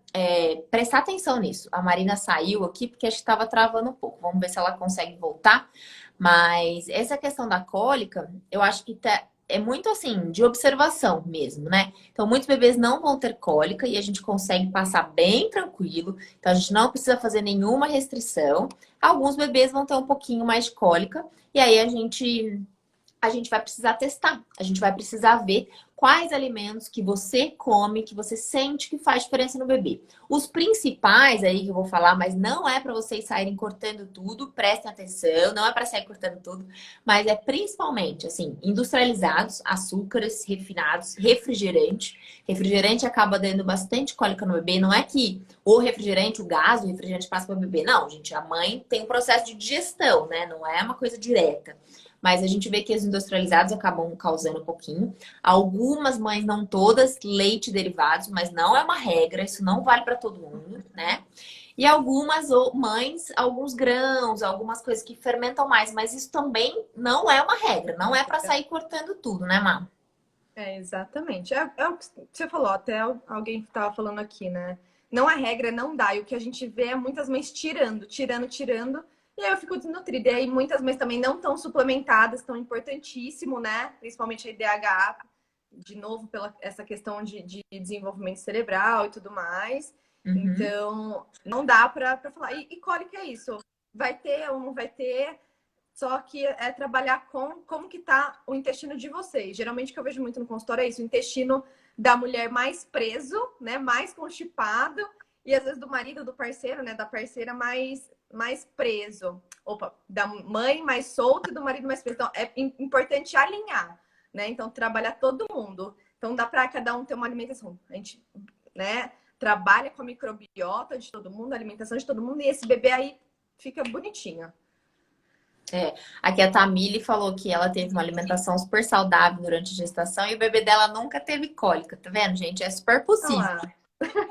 prestar atenção nisso. A Marina saiu aqui porque acho que estava travando um pouco. Vamos ver se ela consegue voltar. Mas essa questão da cólica, eu acho que é muito assim, de observação mesmo, né? Então, muitos bebês não vão ter cólica e a gente consegue passar bem tranquilo. Então, a gente não precisa fazer nenhuma restrição. Alguns bebês vão ter um pouquinho mais de cólica e aí a gente vai precisar testar. A gente vai precisar ver quais alimentos que você come, que você sente que faz diferença no bebê. Os principais aí que eu vou falar, mas não é para vocês saírem cortando tudo, prestem atenção, não é para sair cortando tudo, mas é principalmente assim, industrializados, açúcares refinados, refrigerante. Refrigerante acaba dando bastante cólica no bebê, não é que o refrigerante, o gás, o refrigerante passa para o bebê, não, gente, a mãe tem um processo de digestão, né? Não é uma coisa direta. Mas a gente vê que os industrializados acabam causando um pouquinho. Algumas mães, não todas, leite derivados, mas não é uma regra, isso não vale para todo mundo, né? E algumas mães, alguns grãos, algumas coisas que fermentam mais, mas isso também não é uma regra, não é para sair cortando tudo, né, Má? Exatamente. É o que você falou, até alguém que estava falando aqui, né? Não é regra, não dá. E o que a gente vê é muitas mães tirando, tirando, tirando. E aí eu fico desnutrida. E aí muitas mães também não estão suplementadas, tão importantíssimo, né? Principalmente a IDHA, de novo, pela essa questão de desenvolvimento cerebral e tudo mais. Uhum. Então, não dá para falar. E cólica é isso. Vai ter ou não vai ter, só que é trabalhar com como que tá o intestino de vocês. Geralmente, o que eu vejo muito no consultório é isso, o intestino da mulher mais preso, né, mais constipado, e às vezes do marido, do parceiro, né, da parceira mais preso. Opa, da mãe mais solta e do marido mais preso. Então, é importante alinhar, né? Então, trabalhar todo mundo. Então, dá para cada um ter uma alimentação. A gente, né, trabalha com a microbiota de todo mundo, a alimentação de todo mundo, e esse bebê aí fica bonitinho. É, aqui a Tamile falou que ela teve uma alimentação super saudável durante a gestação e o bebê dela nunca teve cólica, tá vendo, gente? É super Olha possível. lá.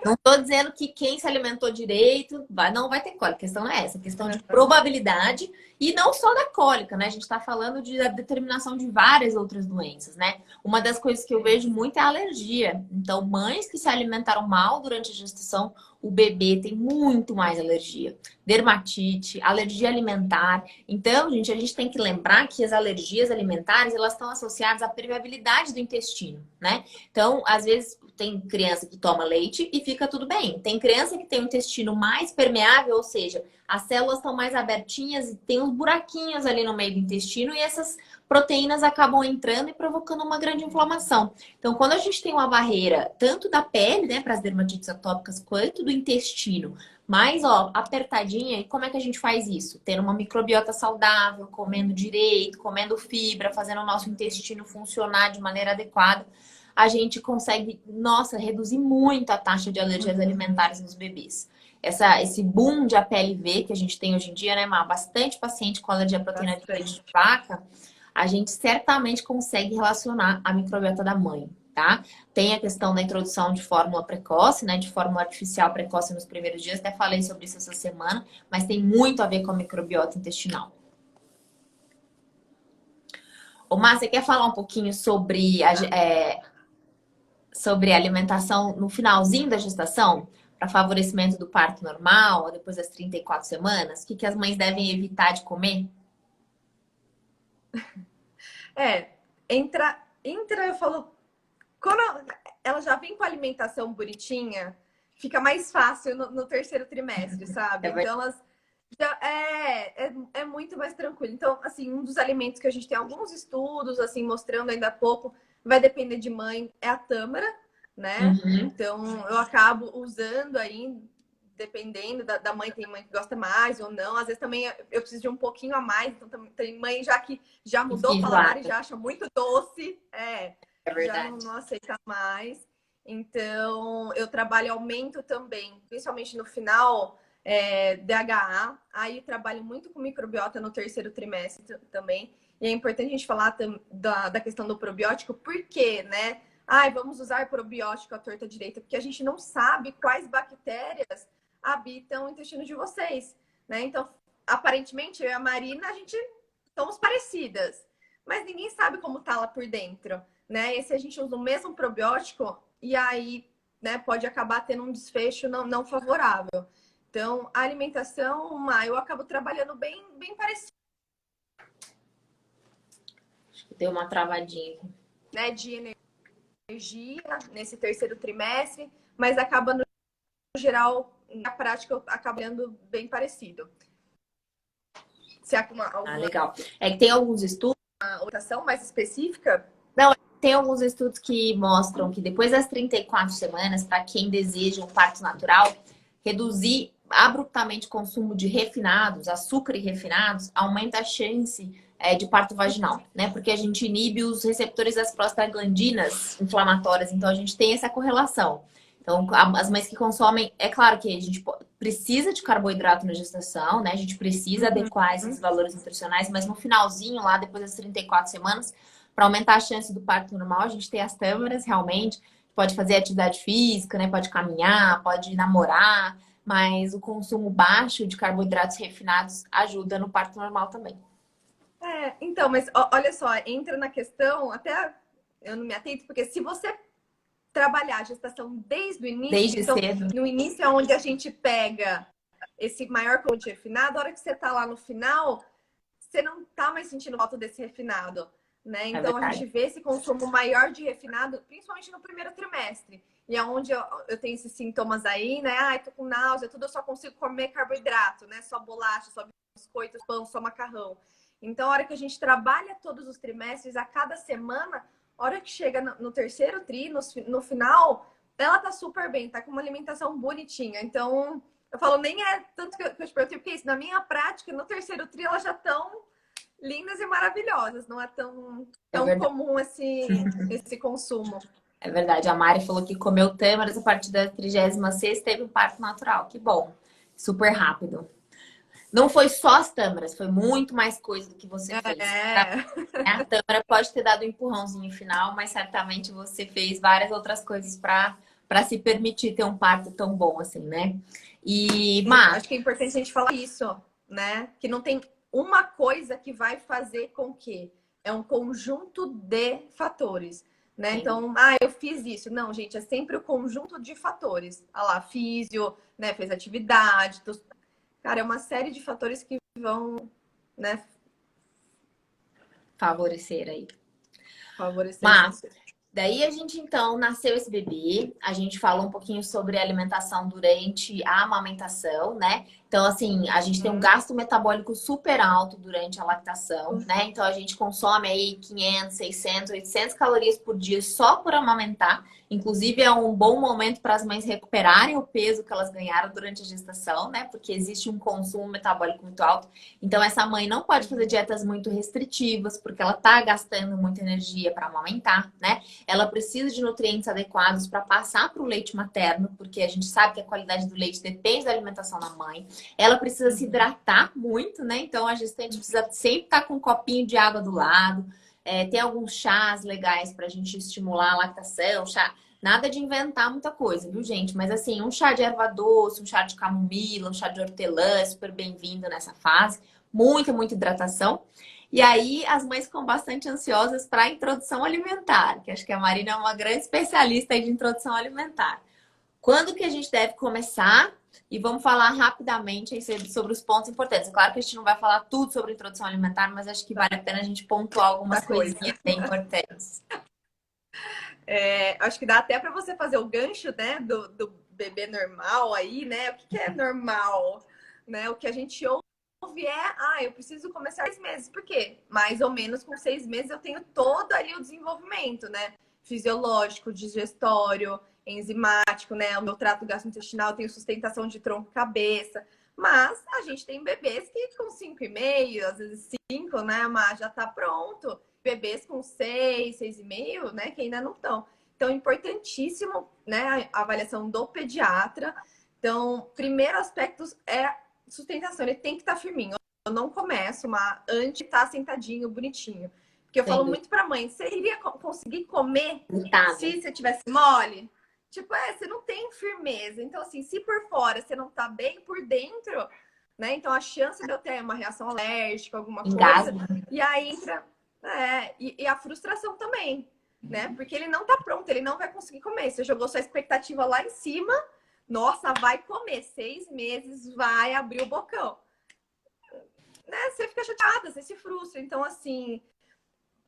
Não tô dizendo que quem se alimentou direito não vai ter cólica. A questão não é essa, a questão de probabilidade e não só da cólica, né? A gente tá falando da determinação de várias outras doenças, né? Uma das coisas que eu vejo muito é a alergia. Então, mães que se alimentaram mal durante a gestação, o bebê tem muito mais alergia. Dermatite, alergia alimentar. Então, gente, a gente tem que lembrar que as alergias alimentares, elas estão associadas à permeabilidade do intestino, né? Então, às vezes, tem criança que toma leite e fica tudo bem. Tem criança que tem o intestino mais permeável, ou seja, as células estão mais abertinhas e tem uns buraquinhos ali no meio do intestino e essas proteínas acabam entrando e provocando uma grande inflamação. Então, quando a gente tem uma barreira tanto da pele, né, para as dermatites atópicas, quanto do intestino, mais, ó, apertadinha, e como é que a gente faz isso? Tendo uma microbiota saudável, comendo direito, comendo fibra, fazendo o nosso intestino funcionar de maneira adequada, a gente consegue, nossa, reduzir muito a taxa de alergias alimentares nos bebês. Esse boom de APLV que a gente tem hoje em dia, né, Má? Bastante paciente com alergia à proteína de leite de vaca, a gente certamente consegue relacionar a microbiota da mãe, tá? Tem a questão da introdução de fórmula precoce, né, de fórmula artificial precoce nos primeiros dias, até falei sobre isso essa semana, mas tem muito a ver com a microbiota intestinal. Ô, Má, você quer falar um pouquinho sobre alimentação no finalzinho da gestação, para favorecimento do parto normal, ou depois das 34 semanas? O que as mães devem evitar de comer? É, eu falo, quando ela já vem com a alimentação bonitinha, fica mais fácil no terceiro trimestre, É sabe? verdade. Então elas já é muito mais tranquilo. Então, assim, um dos alimentos que a gente tem alguns estudos, assim, mostrando ainda há pouco, vai depender de mãe, é a tâmara, né? Uhum. Então, eu acabo usando aí, dependendo da mãe, tem mãe que gosta mais ou não. Às vezes também eu preciso de um pouquinho a mais, então tem mãe já que já mudou o paladar e Enjoada, já acha muito doce, é já verdade. não aceita mais. Então, eu trabalho aumento também, principalmente no final, DHA. Aí trabalho muito com microbiota no terceiro trimestre também. E é importante a gente falar da questão do probiótico, porque, né? Ai, vamos usar probiótico à torta direita, porque a gente não sabe quais bactérias habitam o intestino de vocês, né? Então, aparentemente, eu e a Marina, a gente somos parecidas, mas ninguém sabe como tá lá por dentro, né? E se a gente usa o mesmo probiótico, e aí, né, pode acabar tendo um desfecho não favorável. Então, a alimentação, eu acabo trabalhando bem parecido, Deu uma travadinha aqui. né, de energia nesse terceiro trimestre, mas acaba no geral, na prática, eu acabo trabalhando bem parecido. Se há Ah, alguma legal. É que tem alguns estudos. orientação mais específica, Não, tem alguns estudos que mostram que depois das 34 semanas, para quem deseja um parto natural, reduzir abruptamente o consumo de refinados, açúcar e refinados, aumenta a chance de parto vaginal, né? Porque a gente inibe os receptores das prostaglandinas inflamatórias, então a gente tem essa correlação. Então, as mães que consomem, é claro que a gente precisa de carboidrato na gestação, né? A gente precisa adequar esses valores nutricionais, mas no finalzinho, lá depois das 34 semanas, para aumentar a chance do parto normal, a gente tem as tâmaras, realmente. Pode fazer atividade física, né? Pode caminhar, pode namorar, mas o consumo baixo de carboidratos refinados ajuda no parto normal também. então, mas olha só, entra na questão, até eu não me atento, porque se você trabalhar a gestação desde o início, Desde então, cedo. no início é onde a gente pega esse maior conteúdo de refinado, a hora que você tá lá no final, você não tá mais sentindo falta desse refinado, né? É Então a verdade. gente vê esse consumo maior de refinado, principalmente no primeiro trimestre. E é onde eu tenho esses sintomas aí, né? Ai, tô com náusea, tudo, eu só consigo comer carboidrato, né? Só bolacha, só biscoito, pão, só macarrão. Então, a hora que a gente trabalha todos os trimestres, a cada semana, a hora que chega no terceiro tri, no final, ela tá super bem, tá com uma alimentação bonitinha. Então, eu falo, nem é tanto que eu te perguntei, porque isso, na minha prática, no terceiro tri, elas já estão lindas e maravilhosas. Não é É tão verdade. comum esse consumo. É verdade. A Mari falou que comeu tâmaras a partir da 36ª teve um parto natural. Que bom. Super rápido. Não foi só as tâmaras, foi muito mais coisa do que você fez. É, A tâmara pode ter dado um empurrãozinho final, mas certamente você fez várias outras coisas para se permitir ter um parto tão bom assim, né? E, sim, Má, acho que é importante a gente falar isso, né? Que não tem uma coisa que vai fazer com que é um conjunto de fatores, né? sim, Então, eu fiz isso. Não, gente, é sempre o conjunto de fatores. Ah lá, físio, né? Fez atividade. Cara, é uma série de fatores que vão, né, favorecer aí. favorecer Má, você. daí a gente então nasceu esse bebê, a gente falou um pouquinho sobre alimentação durante a amamentação, né? Então, assim, a gente tem um gasto metabólico super alto durante a lactação, né? Então, a gente consome aí 500, 600, 800 calorias por dia só por amamentar. Inclusive, é um bom momento para as mães recuperarem o peso que elas ganharam durante a gestação, né? Porque existe um consumo metabólico muito alto. Então, essa mãe não pode fazer dietas muito restritivas, porque ela tá gastando muita energia para amamentar, né? Ela precisa de nutrientes adequados para passar para o leite materno, porque a gente sabe que a qualidade do leite depende da alimentação da mãe. Ela precisa se hidratar muito, né? Então a gestante precisa sempre estar com um copinho de água do lado. Tem alguns chás legais para a gente estimular a lactação, chá. Nada de inventar muita coisa, viu, gente? Mas assim, um chá de erva doce, um chá de camomila, um chá de hortelã, é super bem-vindo nessa fase. Muita, muita hidratação. E aí as mães ficam bastante ansiosas para a introdução alimentar, que acho que a Marina é uma grande especialista aí de introdução alimentar. Quando que a gente deve começar? E vamos falar rapidamente aí sobre os pontos importantes. Claro que a gente não vai falar tudo sobre introdução alimentar, mas acho que vale a pena a gente pontuar algumas Da coisa. coisinhas bem importantes. Acho que dá até para você fazer o gancho, né, do bebê normal aí, né? O que é normal, né? O que a gente ouve eu preciso começar 6 meses. Por quê? Mais ou menos com 6 meses eu tenho todo ali o desenvolvimento, né? Fisiológico, digestório, enzimático, né? O meu trato gastrointestinal tem sustentação de tronco e cabeça. Mas a gente tem bebês que com 5,5, às vezes 5, né? Mas já tá pronto. Bebês com 6, 6,5, né? Que ainda não estão. Então, importantíssimo, né? A avaliação do pediatra. Então, primeiro aspecto é sustentação. Ele tem que estar firminho. Eu não começo antes de estar sentadinho, bonitinho. Porque eu Sem falo dúvida. muito pra mãe, você iria conseguir comer Irritável. se você tivesse mole? Tipo, você não tem firmeza. Então, assim, se por fora você não tá bem por dentro, né? Então, a chance de eu ter uma reação alérgica, alguma coisa, Engasgo. e aí entra. E a frustração também, né? Porque ele não tá pronto, ele não vai conseguir comer. Você jogou sua expectativa lá em cima, nossa, vai comer 6 meses, vai abrir o bocão. Né? Você fica chateada, você se frustra. Então, assim,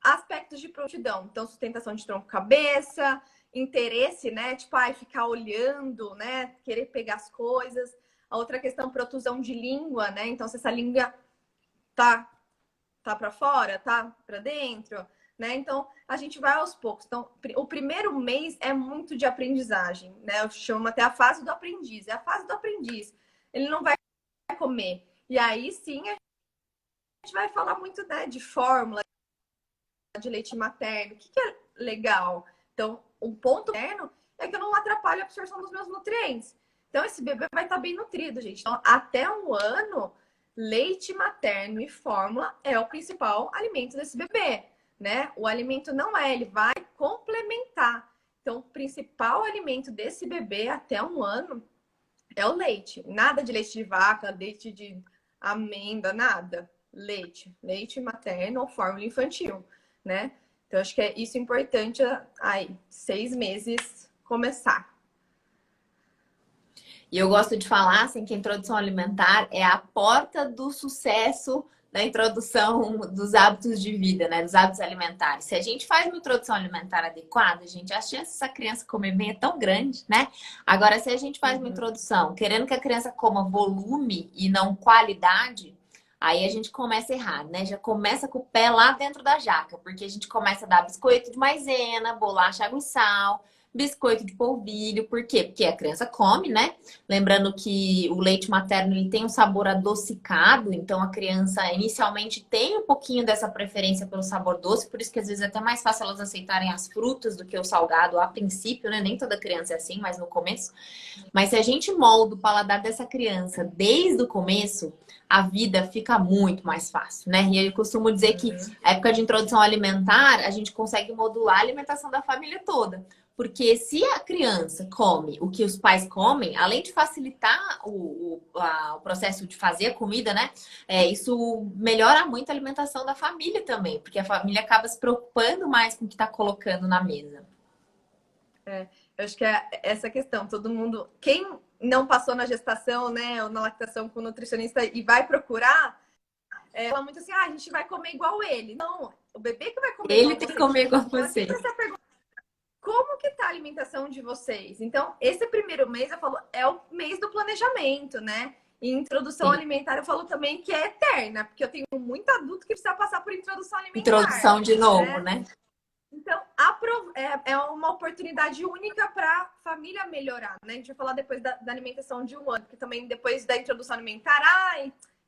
aspectos de prontidão. Então, sustentação de tronco-cabeça, interesse, né? Tipo, ficar olhando, né? Querer pegar as coisas. A outra questão, protusão de língua, né? Então, se essa língua tá para fora, tá para dentro, né? Então, a gente vai aos poucos. Então, o primeiro mês é muito de aprendizagem, né? Eu chamo até a fase do aprendiz. É a fase do aprendiz. Ele não vai comer. E aí, sim, a gente vai falar muito, né, de fórmula, de leite materno. O que é legal? Então, um ponto materno é que eu não atrapalho a absorção dos meus nutrientes. Então, esse bebê vai estar bem nutrido, gente. Então, até 1 ano, leite materno e fórmula é o principal alimento desse bebê, né? O alimento não ele vai complementar. Então, o principal alimento desse bebê até 1 ano é o leite. Nada de leite de vaca, leite de amêndoa, nada. Leite materno ou fórmula infantil, né? Então, acho que é isso importante aí, 6 meses começar. E eu gosto de falar assim que a introdução alimentar é a porta do sucesso da introdução dos hábitos de vida, né? Dos hábitos alimentares. Se a gente faz uma introdução alimentar adequada, gente, a chance dessa criança comer bem é tão grande, né? Agora, se a gente faz uma introdução querendo que a criança coma volume e não qualidade, aí a gente começa errado, né? Já começa com o pé lá dentro da jaca, porque a gente começa a dar biscoito de maisena, bolacha, água e sal, biscoito de polvilho. Por quê? Porque a criança come, né? Lembrando que o leite materno ele tem um sabor adocicado, então a criança inicialmente tem um pouquinho dessa preferência pelo sabor doce, por isso que às vezes é até mais fácil elas aceitarem as frutas do que o salgado a princípio, né? Nem toda criança é assim, mas no começo. Mas se a gente molda o paladar dessa criança desde o começo, a vida fica muito mais fácil, né? E eu costumo dizer que a época de introdução alimentar, a gente consegue modular a alimentação da família toda. Porque se a criança come o que os pais comem, além de facilitar o processo de fazer a comida, né? Isso melhora muito a alimentação da família também, porque a família acaba se preocupando mais com o que está colocando na mesa. Eu acho que é essa questão. Todo mundo, quem não passou na gestação, né, ou na lactação com nutricionista e vai procurar, fala muito assim, a gente vai comer igual ele. Não, o bebê que vai comer Ele igual tem que você. comer igual Então, você. essa pergunta, como que tá a alimentação de vocês? Então, esse primeiro mês, eu falo, é o mês do planejamento, né? E introdução alimentar, eu falo também que é eterna, porque eu tenho muito adulto que precisa passar por introdução alimentar. Introdução de novo, né? Então, é uma oportunidade única para a família melhorar, né? A gente vai falar depois da alimentação de um ano, porque também depois da introdução alimentar,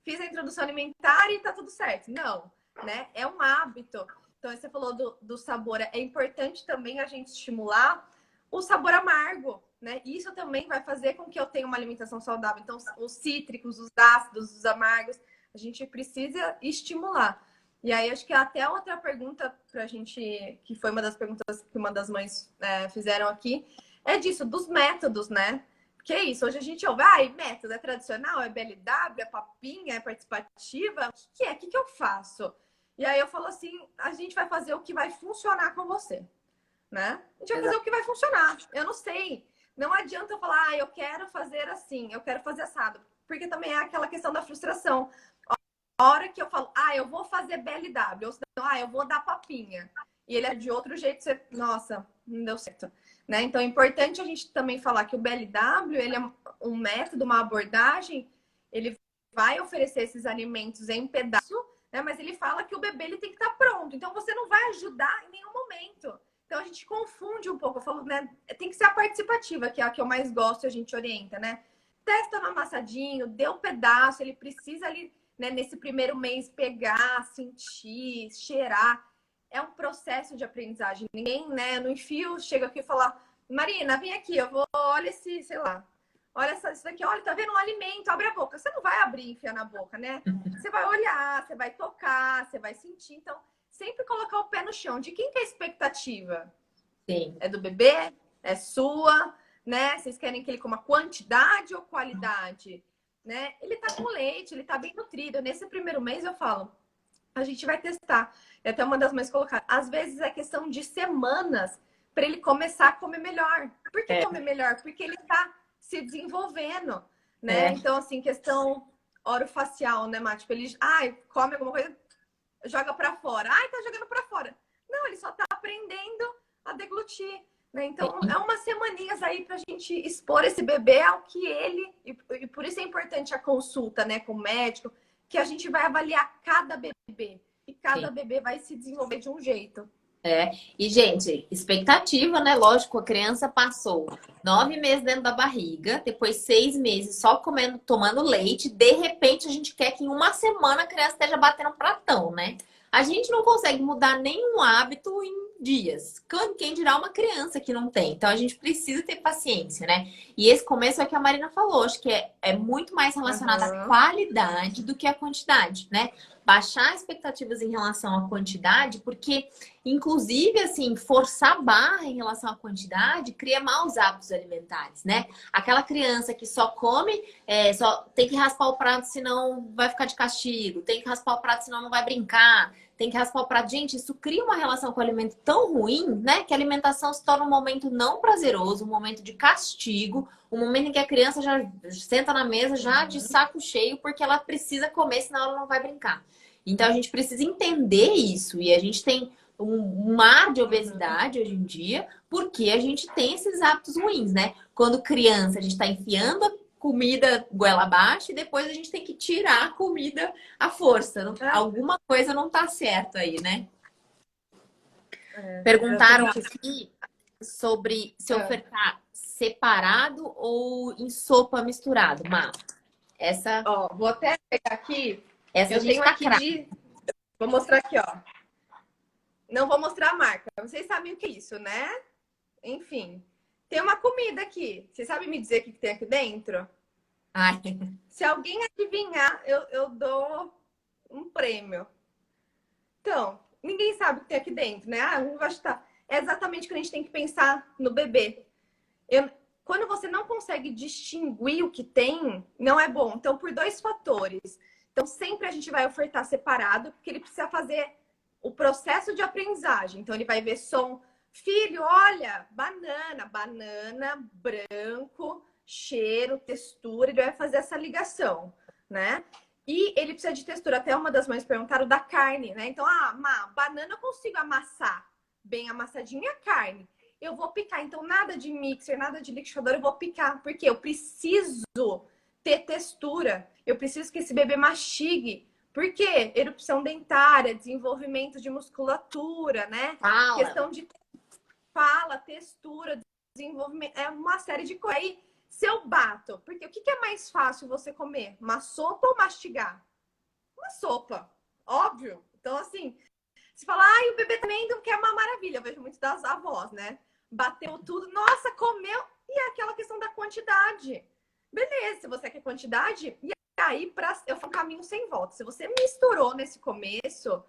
fiz a introdução alimentar e tá tudo certo. Não, né? É um hábito. Então, você falou do sabor. É importante também a gente estimular o sabor amargo, né? Isso também vai fazer com que eu tenha uma alimentação saudável. Então, os cítricos, os ácidos, os amargos, a gente precisa estimular. E aí, acho que até outra pergunta pra gente, que foi uma das perguntas que uma das mães fizeram aqui, é disso, dos métodos, né? Porque é isso, hoje a gente ouve, método é tradicional, é BLW, é papinha, é participativa, o que é? O que eu faço? E aí eu falo assim, a gente vai fazer o que vai funcionar com você, né? A gente vai fazer o que vai funcionar. Eu não sei, não adianta eu falar, eu quero fazer assim, eu quero fazer assado, porque também é aquela questão da frustração. A hora que eu falo, eu vou fazer BLW, ou senão, eu vou dar papinha. E ele é de outro jeito, você, nossa, não deu certo. Né? Então é importante a gente também falar que o BLW, ele é um método, uma abordagem, ele vai oferecer esses alimentos em pedaço, né? Mas ele fala que o bebê ele tem que estar pronto. Então você não vai ajudar em nenhum momento. Então a gente confunde um pouco. Eu falo, né? Tem que ser a participativa, que é a que eu mais gosto e a gente orienta, né? Testa no amassadinho, dê um pedaço, ele precisa ali, né, nesse primeiro mês, pegar, sentir, cheirar. É um processo de aprendizagem. Ninguém, né, no enfio, chega aqui e fala, Marina, vem aqui, eu vou, olha esse, sei lá, olha isso daqui, olha, tá vendo um alimento, abre a boca. Você não vai abrir e enfiar na boca, né? Você vai olhar, você vai tocar, você vai sentir. Então, sempre colocar o pé no chão. De quem que é a expectativa? Sim. É do bebê? É sua? Né? Vocês querem que ele coma quantidade ou qualidade? Né? Ele tá com leite, ele tá bem nutrido. Nesse primeiro mês eu falo, a gente vai testar. E até uma das mães colocar. Às vezes é questão de semanas para ele começar a comer melhor. Por que comer melhor? Porque ele tá se desenvolvendo, né? Então, assim, questão orofacial, né, Mati? Tipo, ele, come alguma coisa, joga para fora. Tá jogando para fora. Não, ele só tá aprendendo a deglutir. Né? Então, é umas semaninhas aí pra gente expor esse bebê ao que ele... E por isso é importante a consulta, né, com o médico, que a gente vai avaliar cada bebê. E cada bebê vai se desenvolver de um jeito. E, gente, expectativa, né? Lógico, a criança passou 9 meses dentro da barriga, depois 6 meses só comendo, tomando leite. De repente, a gente quer que em uma semana a criança esteja batendo um pratão, né? A gente não consegue mudar nenhum hábito em dias. Quem dirá uma criança que não tem? Então, a gente precisa ter paciência, né? E esse começo é o que a Marina falou. Acho que é muito mais relacionado à qualidade do que à quantidade, né? Baixar expectativas em relação à quantidade, porque, inclusive, assim, forçar a barra em relação à quantidade cria maus hábitos alimentares, né? Aquela criança que só come, só tem que raspar o prato, senão vai ficar de castigo, tem que raspar o prato, senão não vai brincar, tem que raspar o prato. Gente, isso cria uma relação com o alimento tão ruim, né? Que a alimentação se torna um momento não prazeroso, um momento de castigo, um momento em que a criança já senta na mesa já de saco cheio, porque ela precisa comer, senão ela não vai brincar. Então a gente precisa entender isso. E a gente tem um mar de obesidade hoje em dia, porque a gente tem esses hábitos ruins, né? Quando criança, a gente está enfiando a comida goela abaixo e depois a gente tem que tirar a comida à força. Alguma coisa não tá certo aí, né? Perguntaram Exatamente isso. aqui sobre se ofertar separado ou em sopa misturado. Má, essa, Ó, vou até pegar aqui. essa a Eu gente tenho tá aqui craque. de. Vou mostrar aqui, ó. Não vou mostrar a marca. Vocês sabem o que é isso, né? Enfim. Tem uma comida aqui. Vocês sabem me dizer o que tem aqui dentro? Ai, Se alguém adivinhar, eu dou um prêmio. Então, ninguém sabe o que tem aqui dentro, né? Ah, não vai estar. É exatamente o que a gente tem que pensar no bebê. Quando você não consegue distinguir o que tem, não é bom. Então, por dois fatores. Então, sempre a gente vai ofertar separado, porque ele precisa fazer o processo de aprendizagem. Então, ele vai ver som. Filho, olha, banana, banana, branco, cheiro, textura. Ele vai fazer essa ligação, né? E ele precisa de textura. Até uma das mães perguntaram da carne, né? Então, banana eu consigo amassar bem amassadinha a carne. Eu vou picar. Então, nada de mixer, nada de liquidificador, eu vou picar. Porque eu preciso ter textura. Eu preciso que esse bebê mastigue. Por quê? Erupção dentária, desenvolvimento de musculatura, né? fala. Questão de fala, textura, desenvolvimento. É uma série de coisas. Aí, se eu bato, porque o que é mais fácil você comer? Uma sopa ou mastigar? Uma sopa, óbvio. Então, assim, se falar, o bebê também não quer uma maravilha. Eu vejo muito das avós, né? Bateu tudo, nossa, comeu. E é aquela questão da quantidade. Beleza, se você quer quantidade, e aí eu falo um caminho sem volta. Se você misturou nesse começo,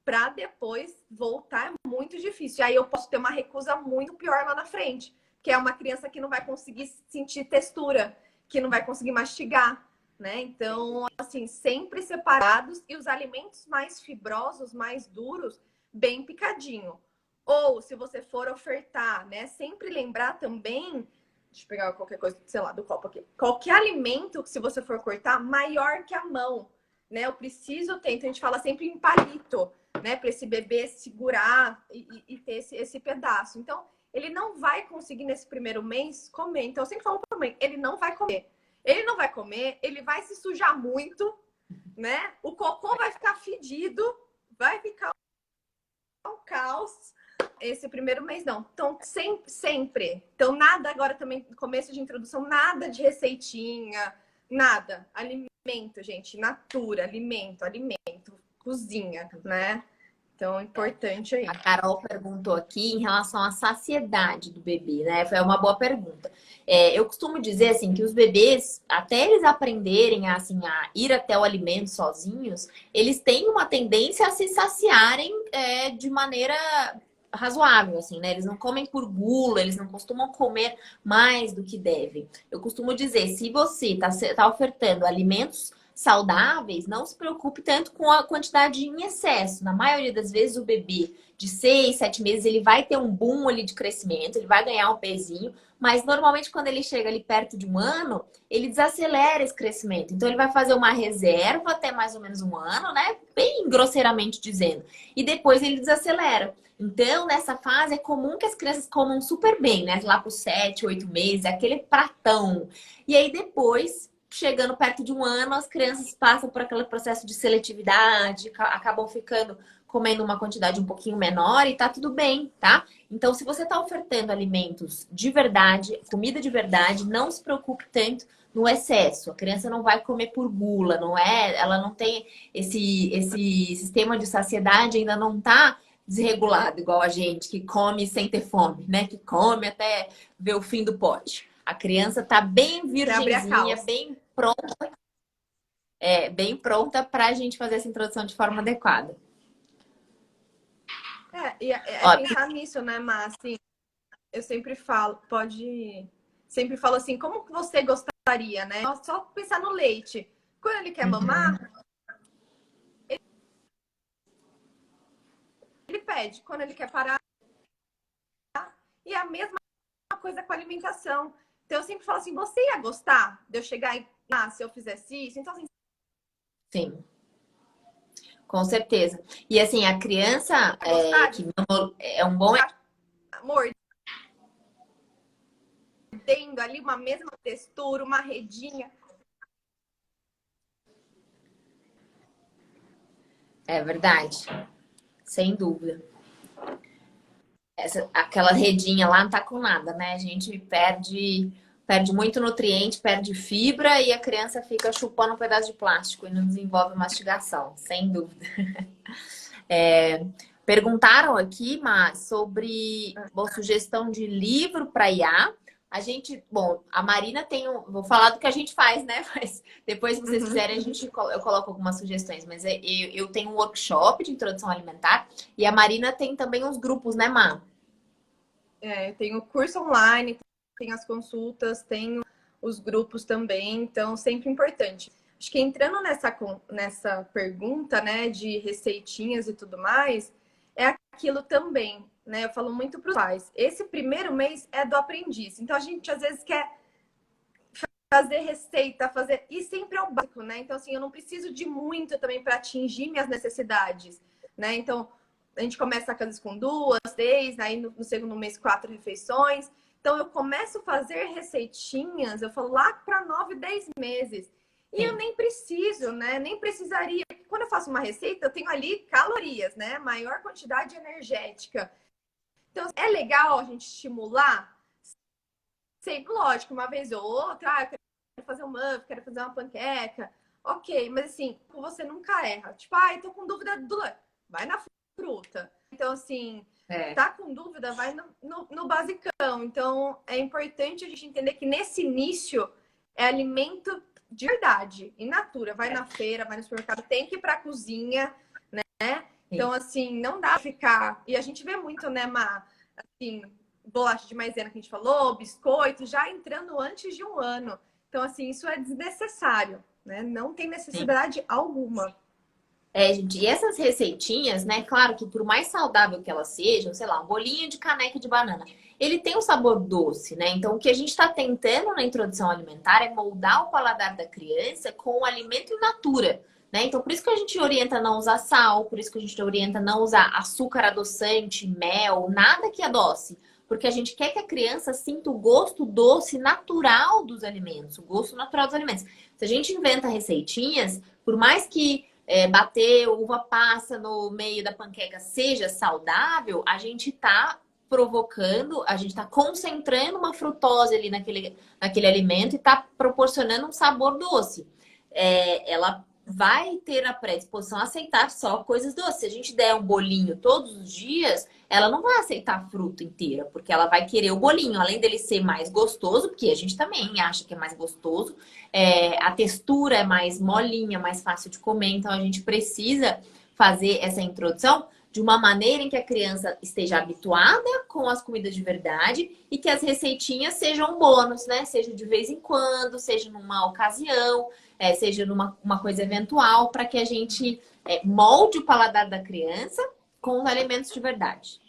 para depois voltar é muito difícil. E aí eu posso ter uma recusa muito pior lá na frente, que é uma criança que não vai conseguir sentir textura, que não vai conseguir mastigar, né? Então, assim, sempre separados e os alimentos mais fibrosos, mais duros, bem picadinho. Ou se você for ofertar, né, sempre lembrar também, deixa eu pegar qualquer coisa, sei lá, do copo aqui. Qualquer alimento que se você for cortar, maior que a mão, né? Eu preciso ter, então a gente fala sempre em palito, né, para esse bebê segurar e ter esse pedaço. Então, ele não vai conseguir nesse primeiro mês comer. Então, eu sempre falo para a mãe, ele não vai comer. Ele não vai comer, ele vai se sujar muito, né? O cocô vai ficar fedido, vai ficar um caos. Esse primeiro mês não. Então, sempre. Então, nada agora também, começo de introdução, nada de receitinha, nada. Alimento, gente, natura, alimento, cozinha, né? Então, é importante aí. A Carol perguntou aqui em relação à saciedade do bebê, né? Foi uma boa pergunta. Eu costumo dizer assim que os bebês, até eles aprenderem assim, a ir até o alimento sozinhos, eles têm uma tendência a se saciarem de maneira razoável, assim, né? Eles não comem por gula, eles não costumam comer mais do que devem. Eu costumo dizer, se você tá ofertando alimentos saudáveis, não se preocupe tanto com a quantidade em excesso. Na maioria das vezes, o bebê de 6, 7 meses, ele vai ter um boom ali de crescimento, ele vai ganhar um pezinho, mas normalmente quando ele chega ali perto de um ano, ele desacelera esse crescimento. Então, ele vai fazer uma reserva até mais ou menos um ano, né? Bem grosseiramente dizendo. E depois ele desacelera. Então, nessa fase, é comum que as crianças comam super bem, né? Lá para os 7, 8 meses, aquele pratão. E aí, depois, chegando perto de um ano, as crianças passam por aquele processo de seletividade, acabam ficando comendo uma quantidade um pouquinho menor e tá tudo bem, tá? Então, se você tá ofertando alimentos de verdade, comida de verdade, não se preocupe tanto no excesso. A criança não vai comer por gula, não é? Ela não tem esse sistema de saciedade, ainda não tá desregulado, igual a gente, que come sem ter fome, né? Que come até ver o fim do pote. A criança tá bem virgenzinha, bem pronta para a gente fazer essa introdução de forma adequada. Pensar nisso, né, Mas assim, eu sempre falo, sempre falo assim, como que você gostaria, né? Só pensar no leite. Quando ele quer mamar, ele pede. Quando ele quer parar, e é a mesma coisa com a alimentação. Então, eu sempre falo assim, você ia gostar de eu chegar e, se eu fizesse isso? Então, assim... Sim. Com certeza. E assim, a criança Gostar de que é um bom. mordendo ali uma mesma textura, uma redinha. É verdade, sem dúvida. Aquela redinha lá não tá com nada, né? A gente perde muito nutriente, perde fibra e a criança fica chupando um pedaço de plástico e não desenvolve mastigação, sem dúvida. Perguntaram aqui, Má, sobre uma sugestão de livro para IA. A gente, bom, a Marina tem vou falar do que a gente faz, né? Mas depois, se vocês quiserem, eu coloco algumas sugestões. Mas eu tenho um workshop de introdução alimentar e a Marina tem também uns grupos, né, Má? Tenho curso online, tenho as consultas, tenho os grupos também, então sempre importante. Acho que entrando nessa pergunta, né, de receitinhas e tudo mais, é aquilo também, né? Eu falo muito para os pais. Esse primeiro mês é do aprendiz. Então a gente às vezes quer fazer receita, fazer e sempre é o básico, né? Então assim, eu não preciso de muito também para atingir minhas necessidades, né? Então a gente começa às vezes com 2, 3, aí no segundo mês 4 refeições. Então eu começo a fazer receitinhas, eu falo lá para 9, 10 meses. E eu Sim. nem preciso, né? Nem precisaria. Porque quando eu faço uma receita, eu tenho ali calorias, né? Maior quantidade energética. Então é legal a gente estimular. Sempre, lógico, uma vez ou outra, eu quero fazer um muffin, quero fazer uma panqueca. Ok, mas assim, você nunca erra. Tipo, eu tô com dúvida do leite. Vai na fruta. Então, assim, tá com dúvida, vai no basicão. Então, é importante a gente entender que nesse início é alimento de verdade, in natura. Vai na feira, vai no supermercado, tem que ir pra cozinha, né? Então, assim, não dá pra ficar. E a gente vê muito, né, Má? Assim, bolacha de maisena que a gente falou, biscoito, já entrando antes de 1 ano. Então, assim, isso é desnecessário, né? Não tem necessidade alguma. Gente, e essas receitinhas, né? Claro que por mais saudável que elas sejam, sei lá, um bolinho de caneca de banana, ele tem um sabor doce, né? Então, o que a gente está tentando na introdução alimentar é moldar o paladar da criança com o alimento in natura, né? Então, por isso que a gente orienta a não usar sal, por isso que a gente orienta a não usar açúcar adoçante, mel, nada que adoce. Porque a gente quer que a criança sinta o gosto doce natural dos alimentos, o gosto natural dos alimentos. Se a gente inventa receitinhas, por mais que bater uva passa no meio da panqueca seja saudável, a gente tá provocando, a gente tá concentrando uma frutose ali naquele alimento e tá proporcionando um sabor doce. Ela vai ter a predisposição a aceitar só coisas doces. Se a gente der um bolinho todos os dias, ela não vai aceitar a fruta inteira, porque ela vai querer o bolinho, além dele ser mais gostoso, porque a gente também acha que é mais gostoso, a textura é mais molinha, mais fácil de comer, então a gente precisa fazer essa introdução de uma maneira em que a criança esteja habituada com as comidas de verdade e que as receitinhas sejam bônus, né? Seja de vez em quando, seja numa ocasião, seja numa uma coisa eventual, para que a gente molde o paladar da criança com os alimentos de verdade.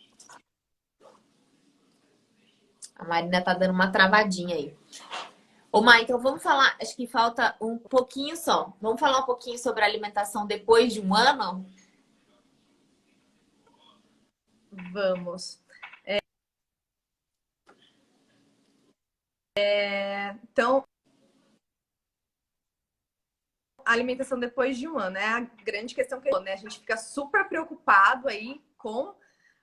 A Marina tá dando uma travadinha aí. Ô, Mai, então vamos falar, acho que falta um pouquinho só. Vamos falar um pouquinho sobre a alimentação depois de 1 ano? Vamos. Então, a alimentação depois de 1 ano é a grande questão que, né? A gente fica super preocupado aí com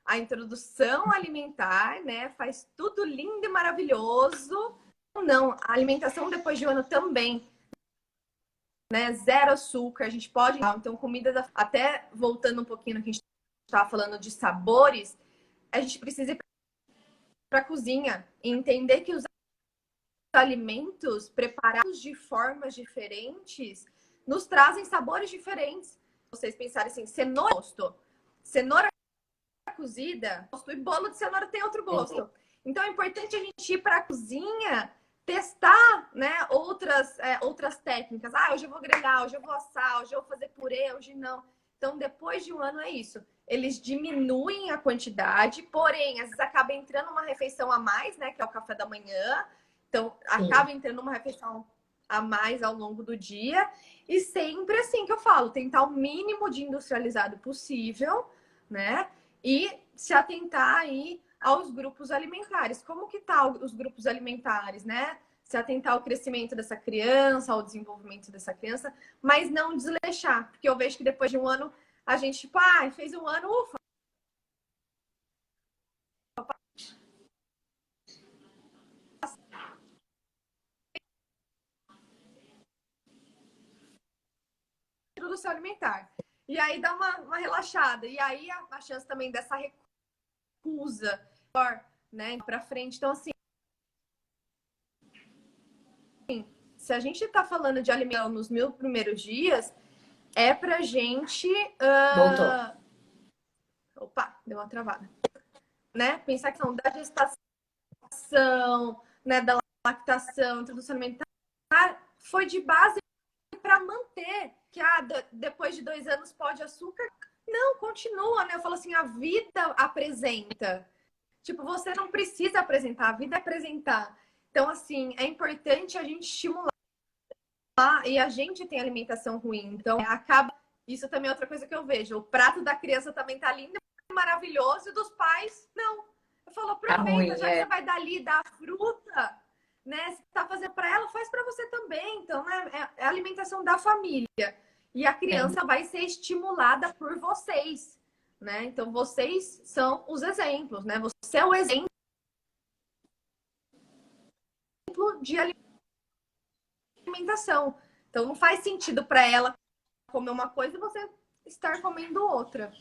a introdução alimentar, né? Faz tudo lindo e maravilhoso. Não, a alimentação depois de 1 ano também, né? Zero açúcar, a gente pode. Então, comida, até voltando um pouquinho no que a gente estava falando de sabores, a gente precisa ir para a cozinha e entender que os alimentos preparados de formas diferentes nos trazem sabores diferentes. Vocês pensarem assim, cenoura, gosto. Cenoura cozida, gosto, e bolo de cenoura tem outro gosto. Então é importante a gente ir para a cozinha, testar, né, outras técnicas. Hoje eu vou grelhar, hoje eu vou assar, hoje eu vou fazer purê, hoje não. Então, depois de 1 ano é isso. Eles diminuem a quantidade, porém, às vezes acaba entrando uma refeição a mais, né, que é o café da manhã. Então, acaba entrando uma refeição a mais ao longo do dia. E sempre assim que eu falo, tentar o mínimo de industrializado possível, né? E se atentar aí aos grupos alimentares. Como que tá os grupos alimentares, né? Se atentar ao crescimento dessa criança, ao desenvolvimento dessa criança, mas não desleixar, porque eu vejo que depois de um ano a gente, tipo, fez um ano, ufa, introdução alimentar. E aí dá uma relaxada. E aí a chance também dessa recusa, né, para frente. Então, assim, se a gente está falando de alimentação nos 1.000 primeiros dias, é pra gente. Voltou. Opa, deu uma travada. Né? Pensar que são da gestação, né, da lactação, introdução alimentar, foi de base para manter que depois de 2 anos pode açúcar. Não, continua, né? Eu falo assim, a vida apresenta. Tipo, você não precisa apresentar, a vida é apresentar. Então, assim, é importante a gente estimular e a gente tem alimentação ruim. Então, acaba. Isso também é outra coisa que eu vejo. O prato da criança também tá lindo, maravilhoso, e dos pais, não. Eu falo, Tá aproveita, ruim, já que você vai dar ali, dar a fruta, né? Se tá fazendo para ela, faz para você também. Então, né? É a alimentação da família. E a criança vai ser estimulada por vocês, né? Então, vocês são os exemplos, né? Você é o exemplo de alimentação. Então, não faz sentido para ela comer uma coisa e você estar comendo outra.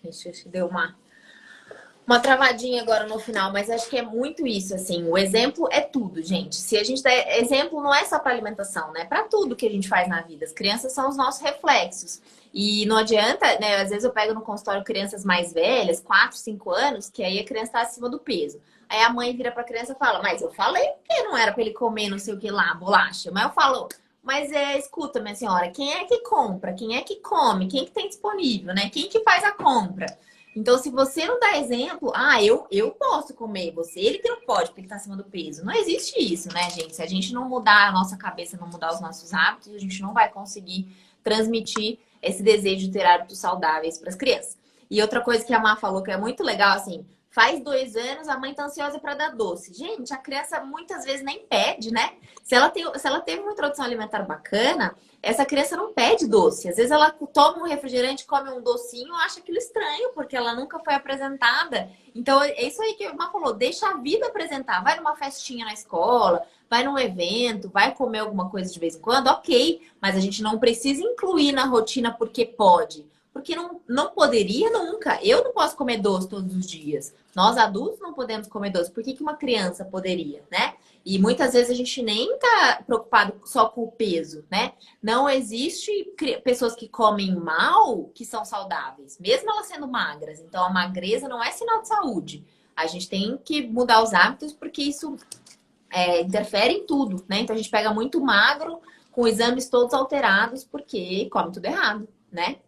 Ixi, deu uma travadinha agora no final, mas acho que é muito isso, assim. O exemplo é tudo, gente. Se a gente der exemplo, não é só para alimentação, né? Para tudo que a gente faz na vida. As crianças são os nossos reflexos. E não adianta, né? Às vezes eu pego no consultório crianças mais velhas, 4, 5 anos, que aí a criança tá acima do peso. Aí a mãe vira pra criança e fala: Mas eu falei que não era para ele comer não sei o que lá, bolacha. Mas eu falo: Mas escuta, minha senhora, quem é que compra? Quem é que come? Quem que tem disponível, né? Quem que faz a compra? Então, se você não dá exemplo, eu posso comer, você, ele que não pode, porque ele tá acima do peso. Não existe isso, né, gente? Se a gente não mudar a nossa cabeça, não mudar os nossos hábitos, a gente não vai conseguir transmitir esse desejo de ter hábitos saudáveis para as crianças. E outra coisa que a Má falou que é muito legal, assim, faz 2 anos, a mãe tá ansiosa para dar doce. Gente, a criança muitas vezes nem pede, né? Se ela teve uma introdução alimentar bacana, essa criança não pede doce. Às vezes ela toma um refrigerante, come um docinho, acha aquilo estranho, porque ela nunca foi apresentada. Então, é isso aí que a Má falou, deixa a vida apresentar. Vai numa festinha na escola, vai num evento, vai comer alguma coisa de vez em quando, ok. Mas a gente não precisa incluir na rotina porque pode. Porque não poderia nunca. Eu não posso comer doce todos os dias. Nós adultos não podemos comer doce. Por que que uma criança poderia, né? E muitas vezes a gente nem tá preocupado só com o peso, né? Não existe pessoas que comem mal que são saudáveis, mesmo elas sendo magras. Então a magreza não é sinal de saúde. A gente tem que mudar os hábitos porque isso interfere em tudo, né? Então a gente pega muito magro com exames todos alterados porque come tudo errado, né?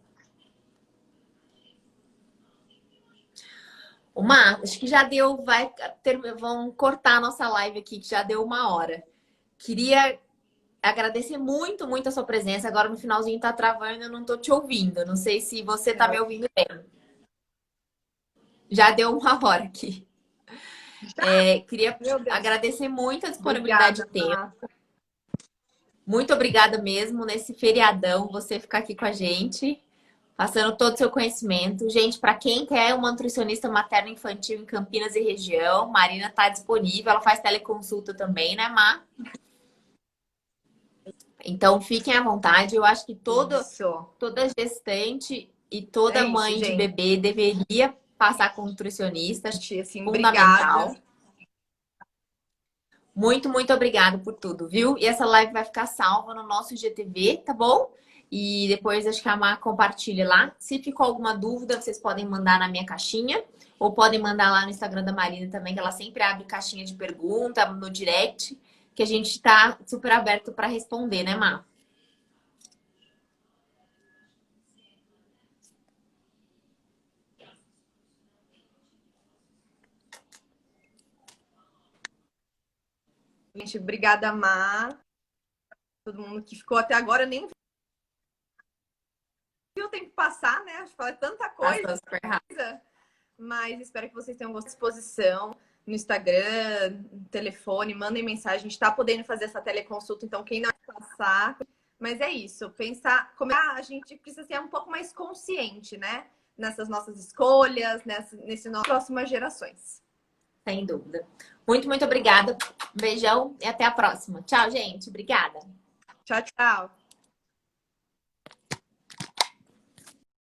Acho que já deu, vão cortar a nossa live aqui, que já deu 1 hora. Queria agradecer muito, muito a sua presença. Agora no finalzinho tá travando, eu não tô te ouvindo. Não sei se você tá me ouvindo bem. Já deu 1 hora aqui. Queria Meu Deus. agradecer muito a disponibilidade Obrigada, de tempo. Márcia. Muito obrigada mesmo nesse feriadão, você ficar aqui com a gente, passando todo o seu conhecimento. Gente, para quem quer uma nutricionista materno-infantil em Campinas e região, Marina está disponível. Ela faz teleconsulta também, né, Má? Então, fiquem à vontade. Eu acho que toda gestante e toda É isso, mãe de gente. bebê deveria passar com nutricionista. Acho Assim, fundamental. obrigada. Muito, muito obrigada por tudo, viu? E essa live vai ficar salva no nosso IGTV, tá bom? E depois acho que a Mar compartilha lá. Se ficou alguma dúvida, vocês podem mandar na minha caixinha. Ou podem mandar lá no Instagram da Marina também, que ela sempre abre caixinha de pergunta no direct, que a gente tá super aberto para responder, né, Mar? Gente, obrigada, Má. Todo mundo que ficou até agora nem viu o tempo passar, né? Acho que falei tanta coisa. Passou super rápido. Mas espero que vocês tenham gostado da exposição no Instagram, no telefone, mandem mensagem. A gente está podendo fazer essa teleconsulta, então quem não passar. Mas é isso, pensar como a gente precisa ser um pouco mais consciente, né? Nessas nossas escolhas, nesse nosso próximas gerações. Sem dúvida. Muito, muito obrigada. Um beijão e até a próxima. Tchau, gente. Obrigada. Tchau, tchau.